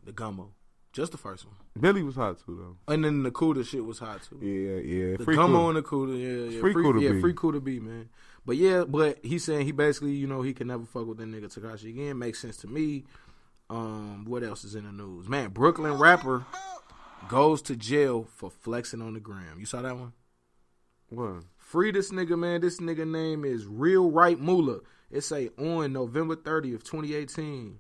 The Gummo. Just the first one. Billy was hot, too, though. And then the Cuda shit was hot, too. Yeah. The Free Gummo Cuda. and the Cuda, yeah. Free Cuda B. Free Cuda B, man. But he's saying he basically, you know, he can never fuck with that nigga Tekashi again. Makes sense to me. What else is in the news? Man, Brooklyn rapper goes to jail for flexing on the gram. You saw that one? What? Free this nigga, man. This nigga name is Real Right Moolah. It say on November 30th, 2018.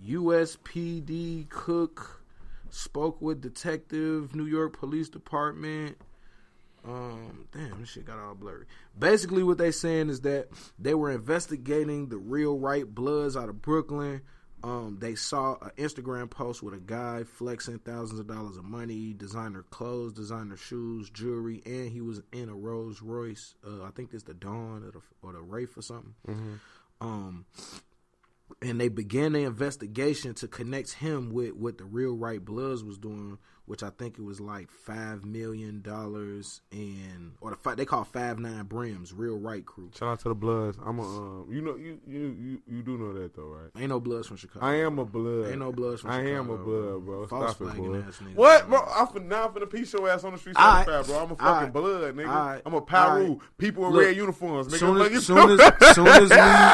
USPD Cook spoke with detective, New York Police Department. Damn, this shit got all blurry. Basically, what they saying is that they were investigating the Real Right Bloods out of Brooklyn. They saw an Instagram post with a guy flexing thousands of dollars of money, designer clothes, designer shoes, jewelry, and he was in a Rolls Royce. I think it's the Dawn or the Wraith or something. Mm-hmm. And they began the investigation to connect him with what the Real Right Bloods was doing, which I think it was like $5 million they call 5'9" Brims, Real Right crew. Shout out to the Bloods. I'm a you do know that though, right? Ain't no Bloods from Chicago. I am a Blood. Ain't no Bloods from Chicago. I am a Blood, bro. False Stop it, flagging boy. ass niggas. What, bro? I'm finna piece your ass on the street certified, bro. I'm a fucking Blood, nigga. I'm a Pyru. People in red uniforms, nigga. Soon as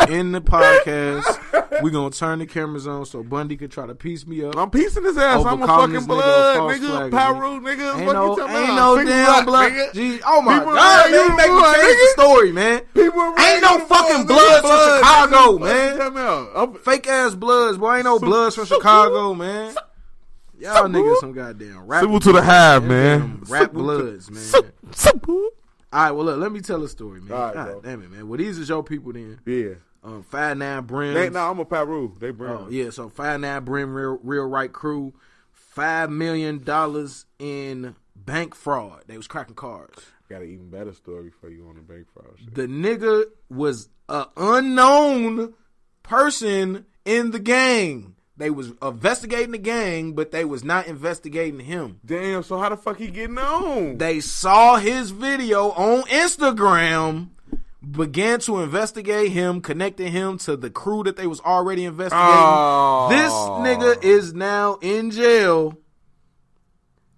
we in the podcast, we gonna turn the cameras on so Bundy can try to piece me up. I'm piecing his ass. I'm a fucking Blood, nigga. Pyru, nigga. Ain't no damn Blood. Gee, oh my God, man, you make me change the story, man. Ain't no fucking Bloods from Chicago, man. Fake ass Bloods, boy. Ain't no Bloods from Chicago, man. Y'all niggas some goddamn rap. Simple to the hive, man. Rap Bloods, man. All right, well, look, let me tell a story, man. God damn it, man. Well, these is your people then. Yeah. 5'9" Brim. I'm a Pyru. They Brim. Oh, yeah, so 5'9" Brim, real right crew. $5 million in bank fraud. They was cracking cards. Got an even better story for you on the bank fraud shit. The nigga was an unknown person in the gang. They was investigating the gang, but they was not investigating him. Damn, so how the fuck he getting on? They saw his video on Instagram, began to investigate him, connecting him to the crew that they was already investigating. Oh. This nigga is now in jail.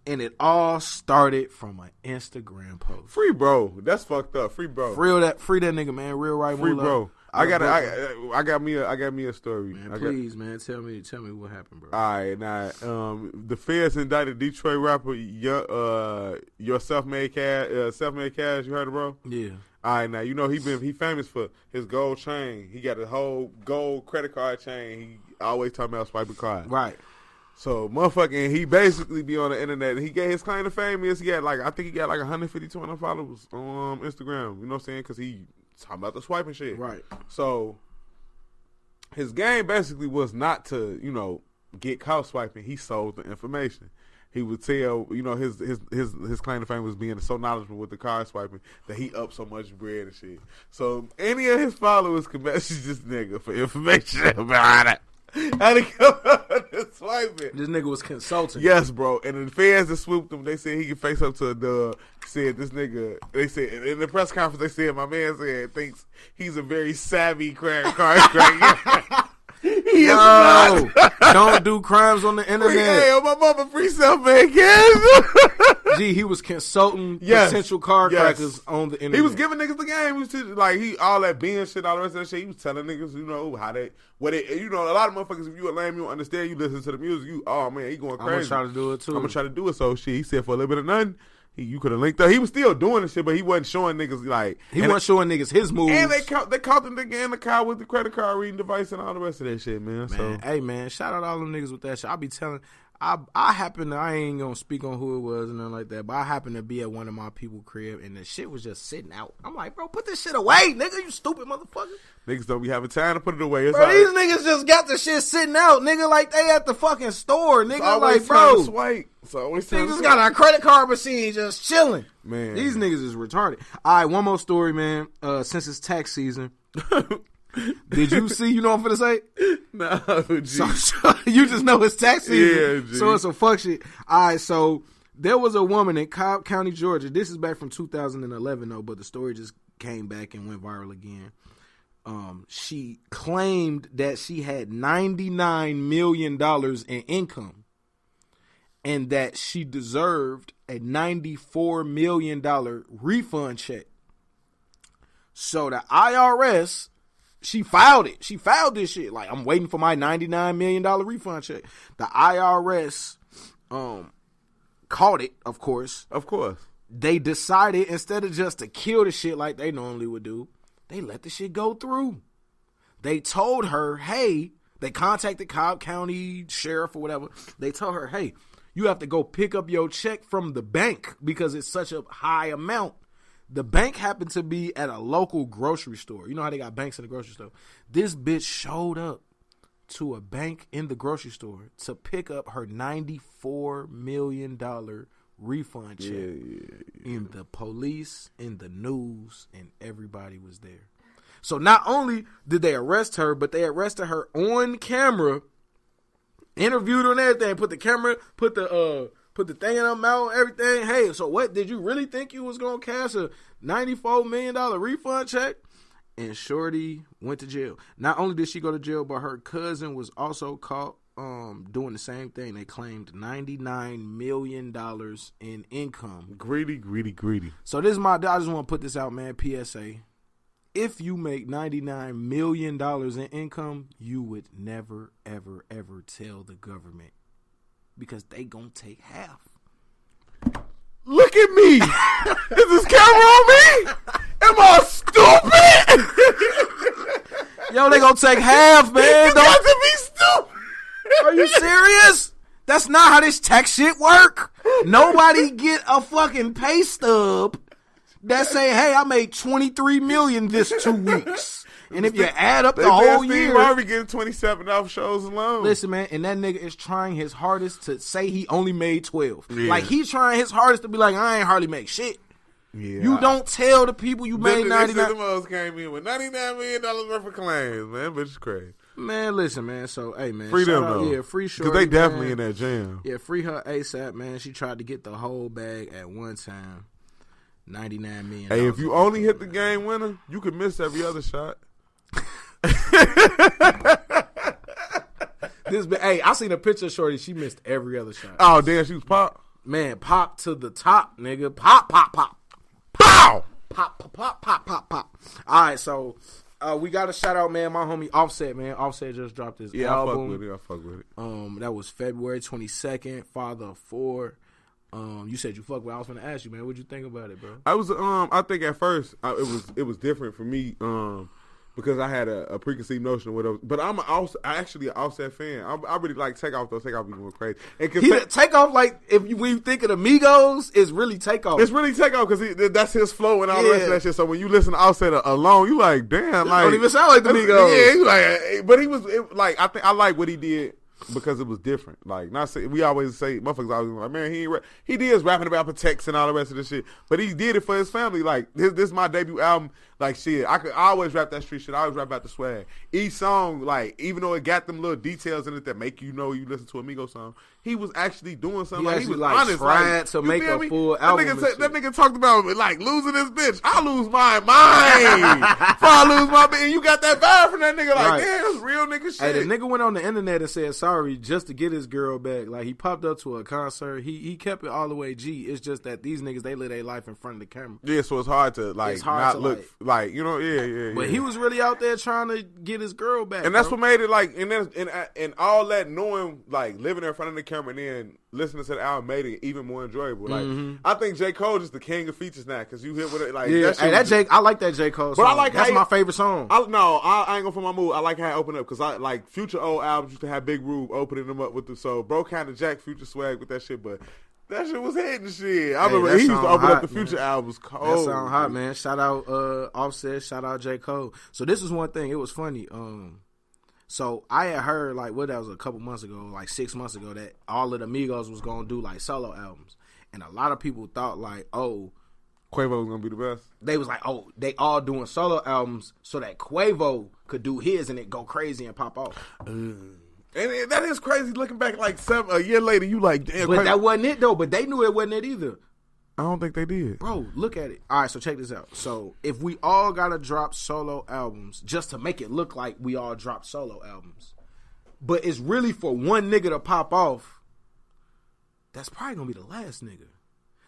And it all started from an Instagram post. Free bro, that's fucked up. Free bro, free that nigga, man. Real right, free bro. I got me a story. Man, please, man, tell me what happened, bro. All right, now the feds indicted Detroit rapper your self-made cash. You heard it, bro? Yeah. All right, now you know he famous for his gold chain. He got a whole gold credit card chain. He always talking about swiping cards. Right. So, motherfucking, he basically be on the internet. He get his claim to fame is he got like 150, 200 followers on Instagram. You know what I'm saying? Because he talking about the swiping shit. Right. So, his game basically was not to, get caught swiping. He sold the information. He would tell, his claim to fame was being so knowledgeable with the card swiping that he upped so much bread and shit. So, any of his followers could message this nigga for information about it. How to come out and swipe it. This nigga was consulting. Yes, bro. And the feds that swooped him, they said he could face up to a dub. Said this nigga, they said, in the press conference, they said, my man said, thinks he's a very savvy card cracker. He is not. Don't do crimes on the internet. Hey, my mama free self-made cash. Gee, he was consulting potential card crackers on the internet. He was giving niggas the game. He was all that being shit, all the rest of that shit. He was telling niggas, how they, a lot of motherfuckers, if you a lame, you don't understand, you listen to the music, he going crazy. I'm gonna try to do it too. I'm gonna try to do it. So shit, he said for a little bit of nothing, you could have linked up. He was still doing the shit, but he wasn't showing niggas he wasn't showing niggas his moves. And they caught the nigga in the car with the credit card reading device and all the rest of that shit, man. So hey man, shout out all them niggas with that shit. I ain't gonna speak on who it was and nothing like that, but I happened to be at one of my people crib and the shit was just sitting out. I'm like, bro, put this shit away, nigga, you stupid motherfucker. Niggas don't be having time to put it away. It's bro, these niggas just got the shit sitting out, nigga, like they at the fucking store, nigga. Like, bro, niggas got a credit card machine just chilling. Man, these niggas is retarded. All right, one more story, man. Since it's tax season. Did you see? You know what I'm finna say? No, so you just know it's tax season. Yeah, so it's some fuck shit. All right, so there was a woman in Cobb County, Georgia. This is back from 2011, though, but the story just came back and went viral again. She claimed that she had $99 million in income and that she deserved a $94 million refund check. So the IRS, she filed it. She filed this shit. Like, I'm waiting for my $99 million refund check. The IRS caught it, of course. Of course. They decided, instead of just to kill the shit like they normally would do, they let the shit go through. They told her, hey, they contacted Cobb County Sheriff or whatever. They told her, hey, you have to go pick up your check from the bank because it's such a high amount. The bank happened to be at a local grocery store. You know how they got banks in the grocery store? This bitch showed up to a bank in the grocery store to pick up her $94 million refund check. Yeah. And the police, and the news, and everybody was there. So not only did they arrest her, but they arrested her on camera, interviewed her and everything, put the thing in her mouth, everything. Hey, so what? Did you really think you was going to cash a $94 million refund check? And Shorty went to jail. Not only did she go to jail, but her cousin was also caught doing the same thing. They claimed $99 million in income. Greedy. So this is I just want to put this out, man. PSA. If you make $99 million in income, you would never, ever, ever tell the government. Because they gonna take half. Look at me. Is this camera on me? Am I stupid? Yo, they gonna take half, man. You got to be stupid. Are you serious? That's not how this tax shit work. Nobody get a fucking pay stub that say, hey, I made $23 million this 2 weeks. And if you add up the whole year, Steve Harvey getting 27 off shows alone. Listen, man, and that nigga is trying his hardest to say he only made 12. Yeah. Like, he's trying his hardest to be like, I ain't hardly make shit. Yeah, you don't tell the people you made 99. The most came in with $99 million worth of claims, man. Bitch is crazy. Man, listen, man. So, hey, man. Free them, though. Yeah, free Shorty, because they definitely man. in that jam. Yeah, free her ASAP, man. She tried to get the whole bag at one time. $99 million. Hey, if you only hit the game winner, you could miss every other shot. Hey, I seen a picture of Shorty. She missed every other shot. Oh, damn, she was pop. Man, pop to the top, nigga. Pop. Pow! Pop. All right, so we got a shout out, man. My homie Offset, man. Offset just dropped his album. I fuck with it. That was February 22nd. Father of 4. You said you fuck with. I was gonna ask you, man. What'd you think about it, bro? I think at first it was different for me. Because I had a preconceived notion of what else. But I'm actually an Offset fan. I really like Takeoff, though. Takeoff be going crazy. And Takeoff, like, when you think of the Migos, it's really Takeoff. It's really Takeoff because that's his flow and all the rest of that shit. So when you listen to Offset alone, you like, damn. Like, don't even sound like the Migos. Yeah, he's like, but he was, I think I like what he did. Because it was different. Like, not say, we always say, motherfuckers always like, man, he did rapping about protects and all the rest of this shit. But he did it for his family. Like, this is my debut album. Like, shit, I always rap that street shit. I always rap about the swag. Each song, like, even though it got them little details in it that make you know you listen to a Migos song, he was actually doing something. He was like, honest. Tried to make a full album. That nigga talked about, like, losing his bitch. I lose my mind. Before I lose my bitch. And you got that vibe from that nigga. Like, damn, that's real nigga shit. Hey, the nigga went on the internet and said sorry just to get his girl back. Like, he popped up to a concert. He kept it all the way G. It's just that these niggas, they live their life in front of the camera. Yeah, so it's hard to, like, not look like, you know, yeah. But he was really out there trying to get his girl back, and that's bro. what made it like, and all that knowing, like living in front of the camera and then listening to the album made it even more enjoyable. Like, I think J. Cole is the king of features now because you hit with it, like, I like that J. Cole song. But I like that's my favorite song. I ain't going for my mood. I like how it opened up because I like Future old albums used to have Big Rube opening them up with the bro kind of jack Future swag with that shit, but. That shit was hitting shit. I remember he used to open up the Future albums cold. That sound hot, man. Shout out Offset. Shout out J. Cole. So this is one thing. It was funny. So I had heard that was a couple months ago, like 6 months ago, that all of the Migos was gonna do like solo albums, and a lot of people thought like, oh, Quavo was gonna be the best. They was like, oh, they all doing solo albums so that Quavo could do his and it go crazy and pop off. And that is crazy looking back like a year later, you like, damn. But that wasn't it, though. But they knew it wasn't it either. I don't think they did. Bro, look at it. All right, so check this out. So if we all got to drop solo albums just to make it look like we all dropped solo albums, but it's really for one nigga to pop off, that's probably going to be the last nigga.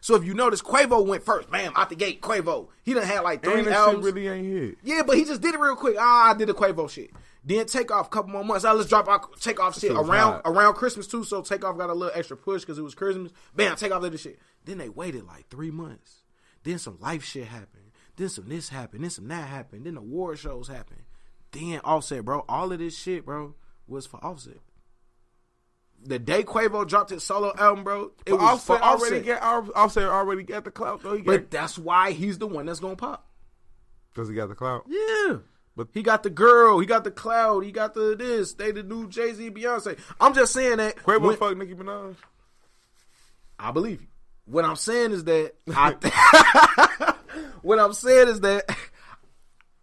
So if you notice, Quavo went first. Bam, out the gate, Quavo. He done had like 3 albums. Shit really ain't hit. Yeah, but he just did it real quick. I did the Quavo shit. Then Takeoff, a couple more months. Let's drop our Takeoff shit around Christmas too. So Takeoff got a little extra push because it was Christmas. Bam, Takeoff did the shit. Then they waited like 3 months. Then some life shit happened. Then some this happened. Then some that happened. Then the award shows happened. Then Offset, bro. All of this shit, bro, was for Offset. The day Quavo dropped his solo album, bro, it was Offset for Offset. Offset already got the clout though. But that's why he's the one that's gonna pop. Does he got the clout? Yeah. But he got the girl, he got the cloud, he got the this, they the new Jay-Z, Beyonce. I'm just saying that Quavo fuck Nicki Minaj. I believe you. What I'm saying is that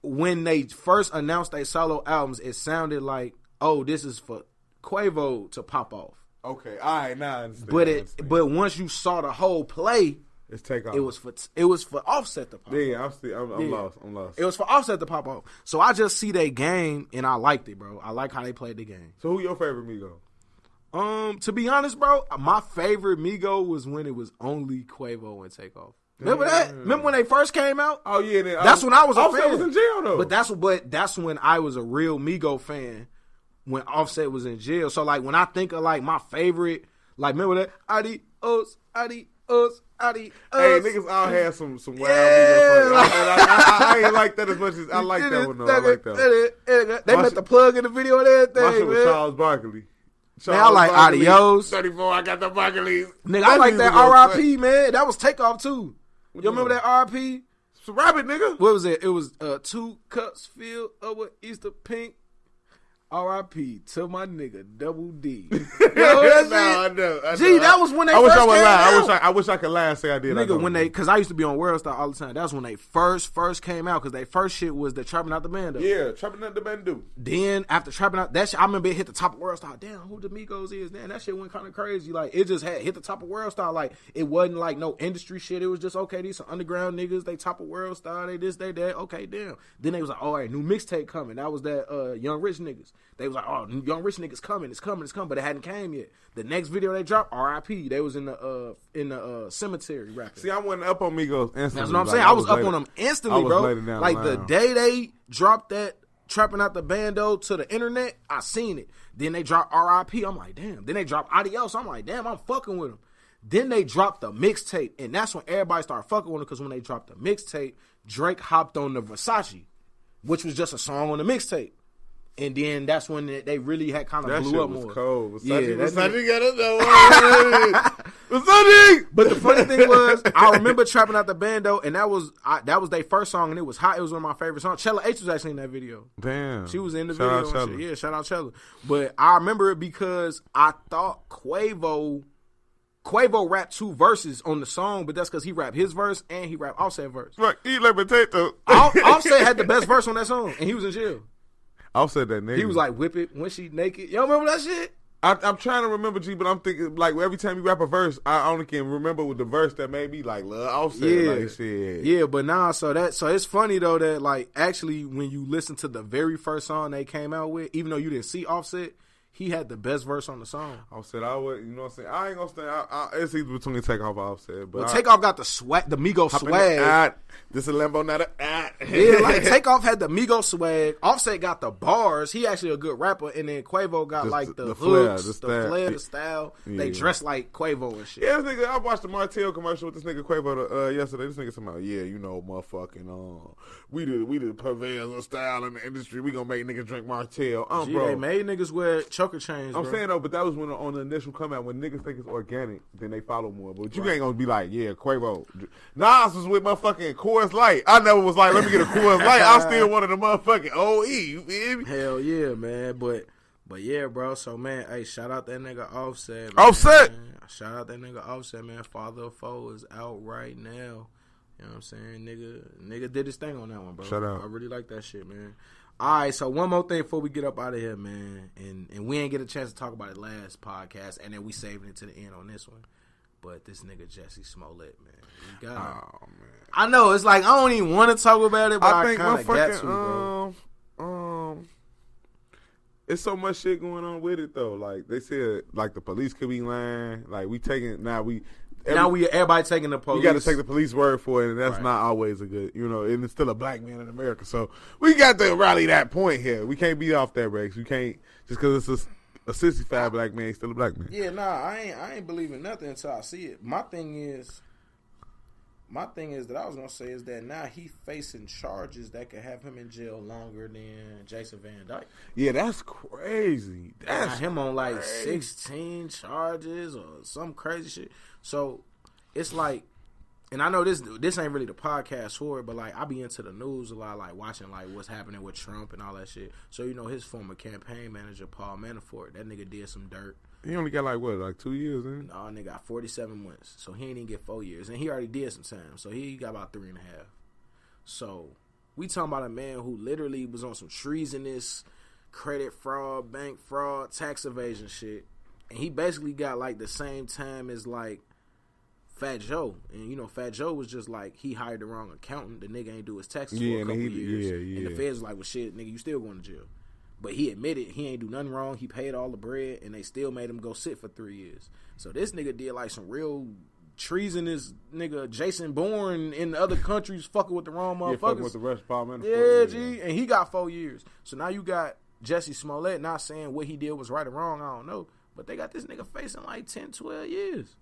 when they first announced their solo albums, it sounded like, oh, this is for Quavo to pop off. Okay, all right, now I understand. But once you saw the whole play, it's Takeoff. It was for Offset to pop off. Yeah, I'm lost. It was for Offset to pop off. So I just see their game and I liked it, bro. I like how they played the game. So who your favorite Migo? To be honest, bro, my favorite Migo was when it was only Quavo and Takeoff. Remember that? Remember when they first came out? Oh yeah, that's when I was a Offset fan. was in jail though. But that's when I was a real Migo fan. When Offset was in jail. So like when I think of like my favorite, like remember that adios. Hey, niggas all had some wild Migos. I ain't like that as much as I like that one though. I like that. They met the plug in the video and everything. My shit was man. Charles Barkley. Man, I like Barkley, Adios. 34, I got the Barkleys. Nigga, I like that R.I.P. man. That was Takeoff too. You remember that R.I.P.? It's a rabbit, nigga. What was it? It was 2 cups filled up with Easter pink. R.I.P. to my nigga Double D. You know what I know. Gee, that was when they first came out. I wish I could lie and say I did. Nigga, when because I used to be on World Star all the time. That was when they first came out because they first shit was the Trapping Out the Bando. Yeah, Trapping Out the Bando. Then after Trapping Out, that shit, I remember it hit the top of World Star. Damn, who the Migos is? Damn, that shit went kind of crazy. Like it just had hit the top of World Star. Like it wasn't like no industry shit. It was just okay. These some underground niggas. They top of World Star. They this, they that. Okay, damn. Then they was like, all right, new mixtape coming. That was that Young Rich niggas. They was like, oh, Young Rich niggas coming, it's coming, but it hadn't came yet. The next video they dropped, R.I.P. They was in the cemetery rapping. See, I went up on Migos instantly. That's what I'm saying. I was up on them instantly, bro. Like the day they dropped that Trapping Out the Bando to the internet, I seen it. Then they dropped R.I.P. I'm like, damn. Then they dropped Adios. I'm like, damn, I'm fucking with them. Then they dropped the mixtape, and that's when everybody started fucking with them because when they dropped the mixtape, Drake hopped on the Versace, which was just a song on the mixtape. And then that's when they really had kind of blew up more. That shit was cold. Versace got it though. Versace! But the funny thing was, I remember Trapping Out the Bando, and that was their first song, and it was hot. It was one of my favorite songs. Chella H was actually in that video. Damn. She was in the video. Yeah, shout out Chella. But I remember it because I thought Quavo rapped 2 verses on the song, but that's because he rapped his verse and he rapped Offset verse. Right, eat like potato. Offset had the best verse on that song, and he was in jail. Offset that nigga. He was like, whip it when she naked. Y'all remember that shit? I'm trying to remember, G, but I'm thinking, like, every time you rap a verse, I only can remember with the verse that made me, like, love Offset. Yeah. Like, shit. Yeah, but nah, so it's funny, though, that, like, actually, when you listen to the very first song they came out with, even though you didn't see Offset, he had the best verse on the song. Offset, I would, you know what I'm saying? I ain't gonna stand. It's either between Takeoff or Offset. But Takeoff got the swag, the Migos swag. This is Lambo, not a Yeah, like Takeoff had the Migos swag. Offset got the bars. He actually a good rapper. And then Quavo got like the hooks, the flair, the style. Yeah. They dress like Quavo and shit. Yeah, this nigga, I watched the Martell commercial with this nigga Quavo yesterday. This nigga talking about, yeah, you know, motherfucking, we the purveyors of style in the industry. We gonna make niggas drink Martell. Bro. They made niggas wear choker chains, I'm saying though, but that was when on the initial come out, when niggas think it's organic, then they follow more. But you ain't gonna be like, yeah, Quavo. Nas was with motherfucking Coors Light. I never was like, let me get a Coors Light. I still wanted a motherfucking OE. You feel me? Hell yeah, man. But yeah, bro. So man, hey, shout out that nigga Offset. Man. Offset. Shout out that nigga Offset, man. Father of Foe is out right now. You know what I'm saying? Nigga did his thing on that one, bro. Shout out. I really like that shit, man. All right, so one more thing before we get up out of here, man. And we ain't get a chance to talk about it last podcast, and then we saving it to the end on this one. But this nigga Jesse Smollett, man. We got him. Oh, man. I know, it's like, I don't even want to talk about it, but I kind of got to, bro. It's so much shit going on with it, though. Like, they said, like, the police could be lying. Like, we taking, everybody taking the police. You got to take the police word for it, and that's not always a good, you know, and it's still a black man in America. So we got to rally that point here. We can't be off that, Rex. We can't, just because it's a 65 black man, he's still a black man. Yeah, nah, I ain't believing nothing until I see it. My thing is that I was going to say is that now he facing charges that could have him in jail longer than Jason Van Dyke. Yeah, that's crazy. That's him on like 16 charges or some crazy shit. So it's like, and I know this ain't really the podcast for it, but like I be into the news a lot, like watching like what's happening with Trump and all that shit. So you know his former campaign manager Paul Manafort, that nigga did some dirt. He only got like what, like 2 years, then? No, nigga got 47 months, so he ain't even get 4 years, and he already did some time, so he got about 3.5. So we talking about a man who literally was on some treasonous credit fraud, bank fraud, tax evasion shit, and he basically got like the same time as like Fat Joe. And you know Fat Joe was just like he hired the wrong accountant, the nigga ain't do his taxes for a couple years, and the feds was like, well shit, nigga, you still going to jail. But he admitted he ain't do nothing wrong. He paid all the bread, and they still made him go sit for 3 years. So this nigga did like some real treasonous nigga Jason Bourne in other countries fucking with the wrong motherfuckers. Fucking with the rest of Parliament. Yeah, G. And he got 4 years. So now you got Jesse Smollett, not saying what he did was right or wrong, I don't know. But they got this nigga facing like 10, 12 years.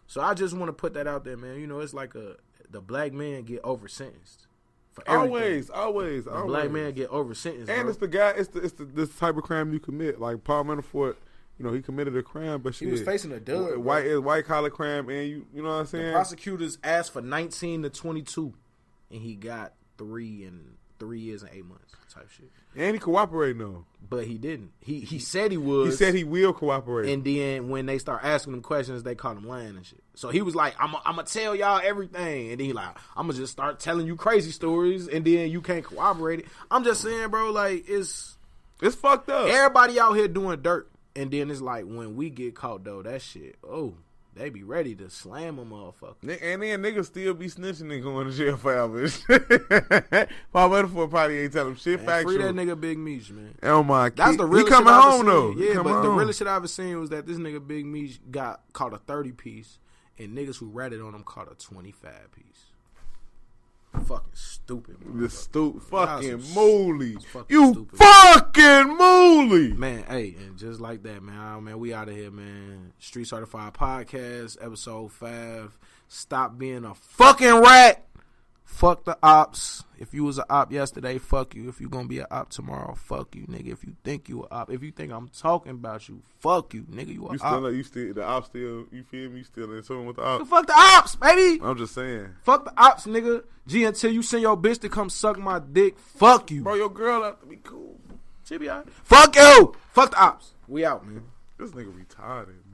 So I just want to put that out there, man. You know, it's like the black man get over sentenced. Always. Black man get over sentenced, and bro. it's the guy. It's this type of crime you commit. Like Paul Manafort, you know, he committed a crime, but he was facing a dud. White collar crime, and you know what I'm saying. The prosecutors asked for 19 to 22, and he got 3 years and 8 months type shit. And he cooperated though. But he didn't. He said he would. He said he will cooperate. And then when they start asking him questions, they caught him lying and shit. So he was like, I'm going to tell y'all everything. And then he like, I'm going to just start telling you crazy stories. And then you can't cooperate it. I'm just saying, bro, like, it's fucked up. Everybody out here doing dirt. And then it's like, when we get caught, though, that shit, they be ready to slam a motherfucker. And then niggas still be snitching and going to jail forever. Paul Manafort probably ain't telling shit factual. Free that nigga Big Meech, man. Oh my God. That's the realest shit. He coming home, though. Yeah, but the realest shit I ever seen was that this nigga Big Meech got caught a 30-piece, and niggas who ratted on him caught a 25-piece. Fucking stupid, man. The fucking mooly. You fucking mooly. Man, hey, and just like that, man, we out of here, man. Street Certified Podcast, episode 5. Stop being a fucking rat. Fuck the ops. If you was an op yesterday, fuck you. If you gonna be an op tomorrow, fuck you, nigga. If you think you an op, if you think I'm talking about you, fuck you, nigga. You an op. The ops still, you feel me? You still in tune with the ops. Fuck the ops, baby. I'm just saying. Fuck the ops, nigga. G, until you send your bitch to come suck my dick, fuck you. Bro, your girl have to be cool. She be alright. Fuck you. Fuck the ops. We out, man. This nigga retarded, man.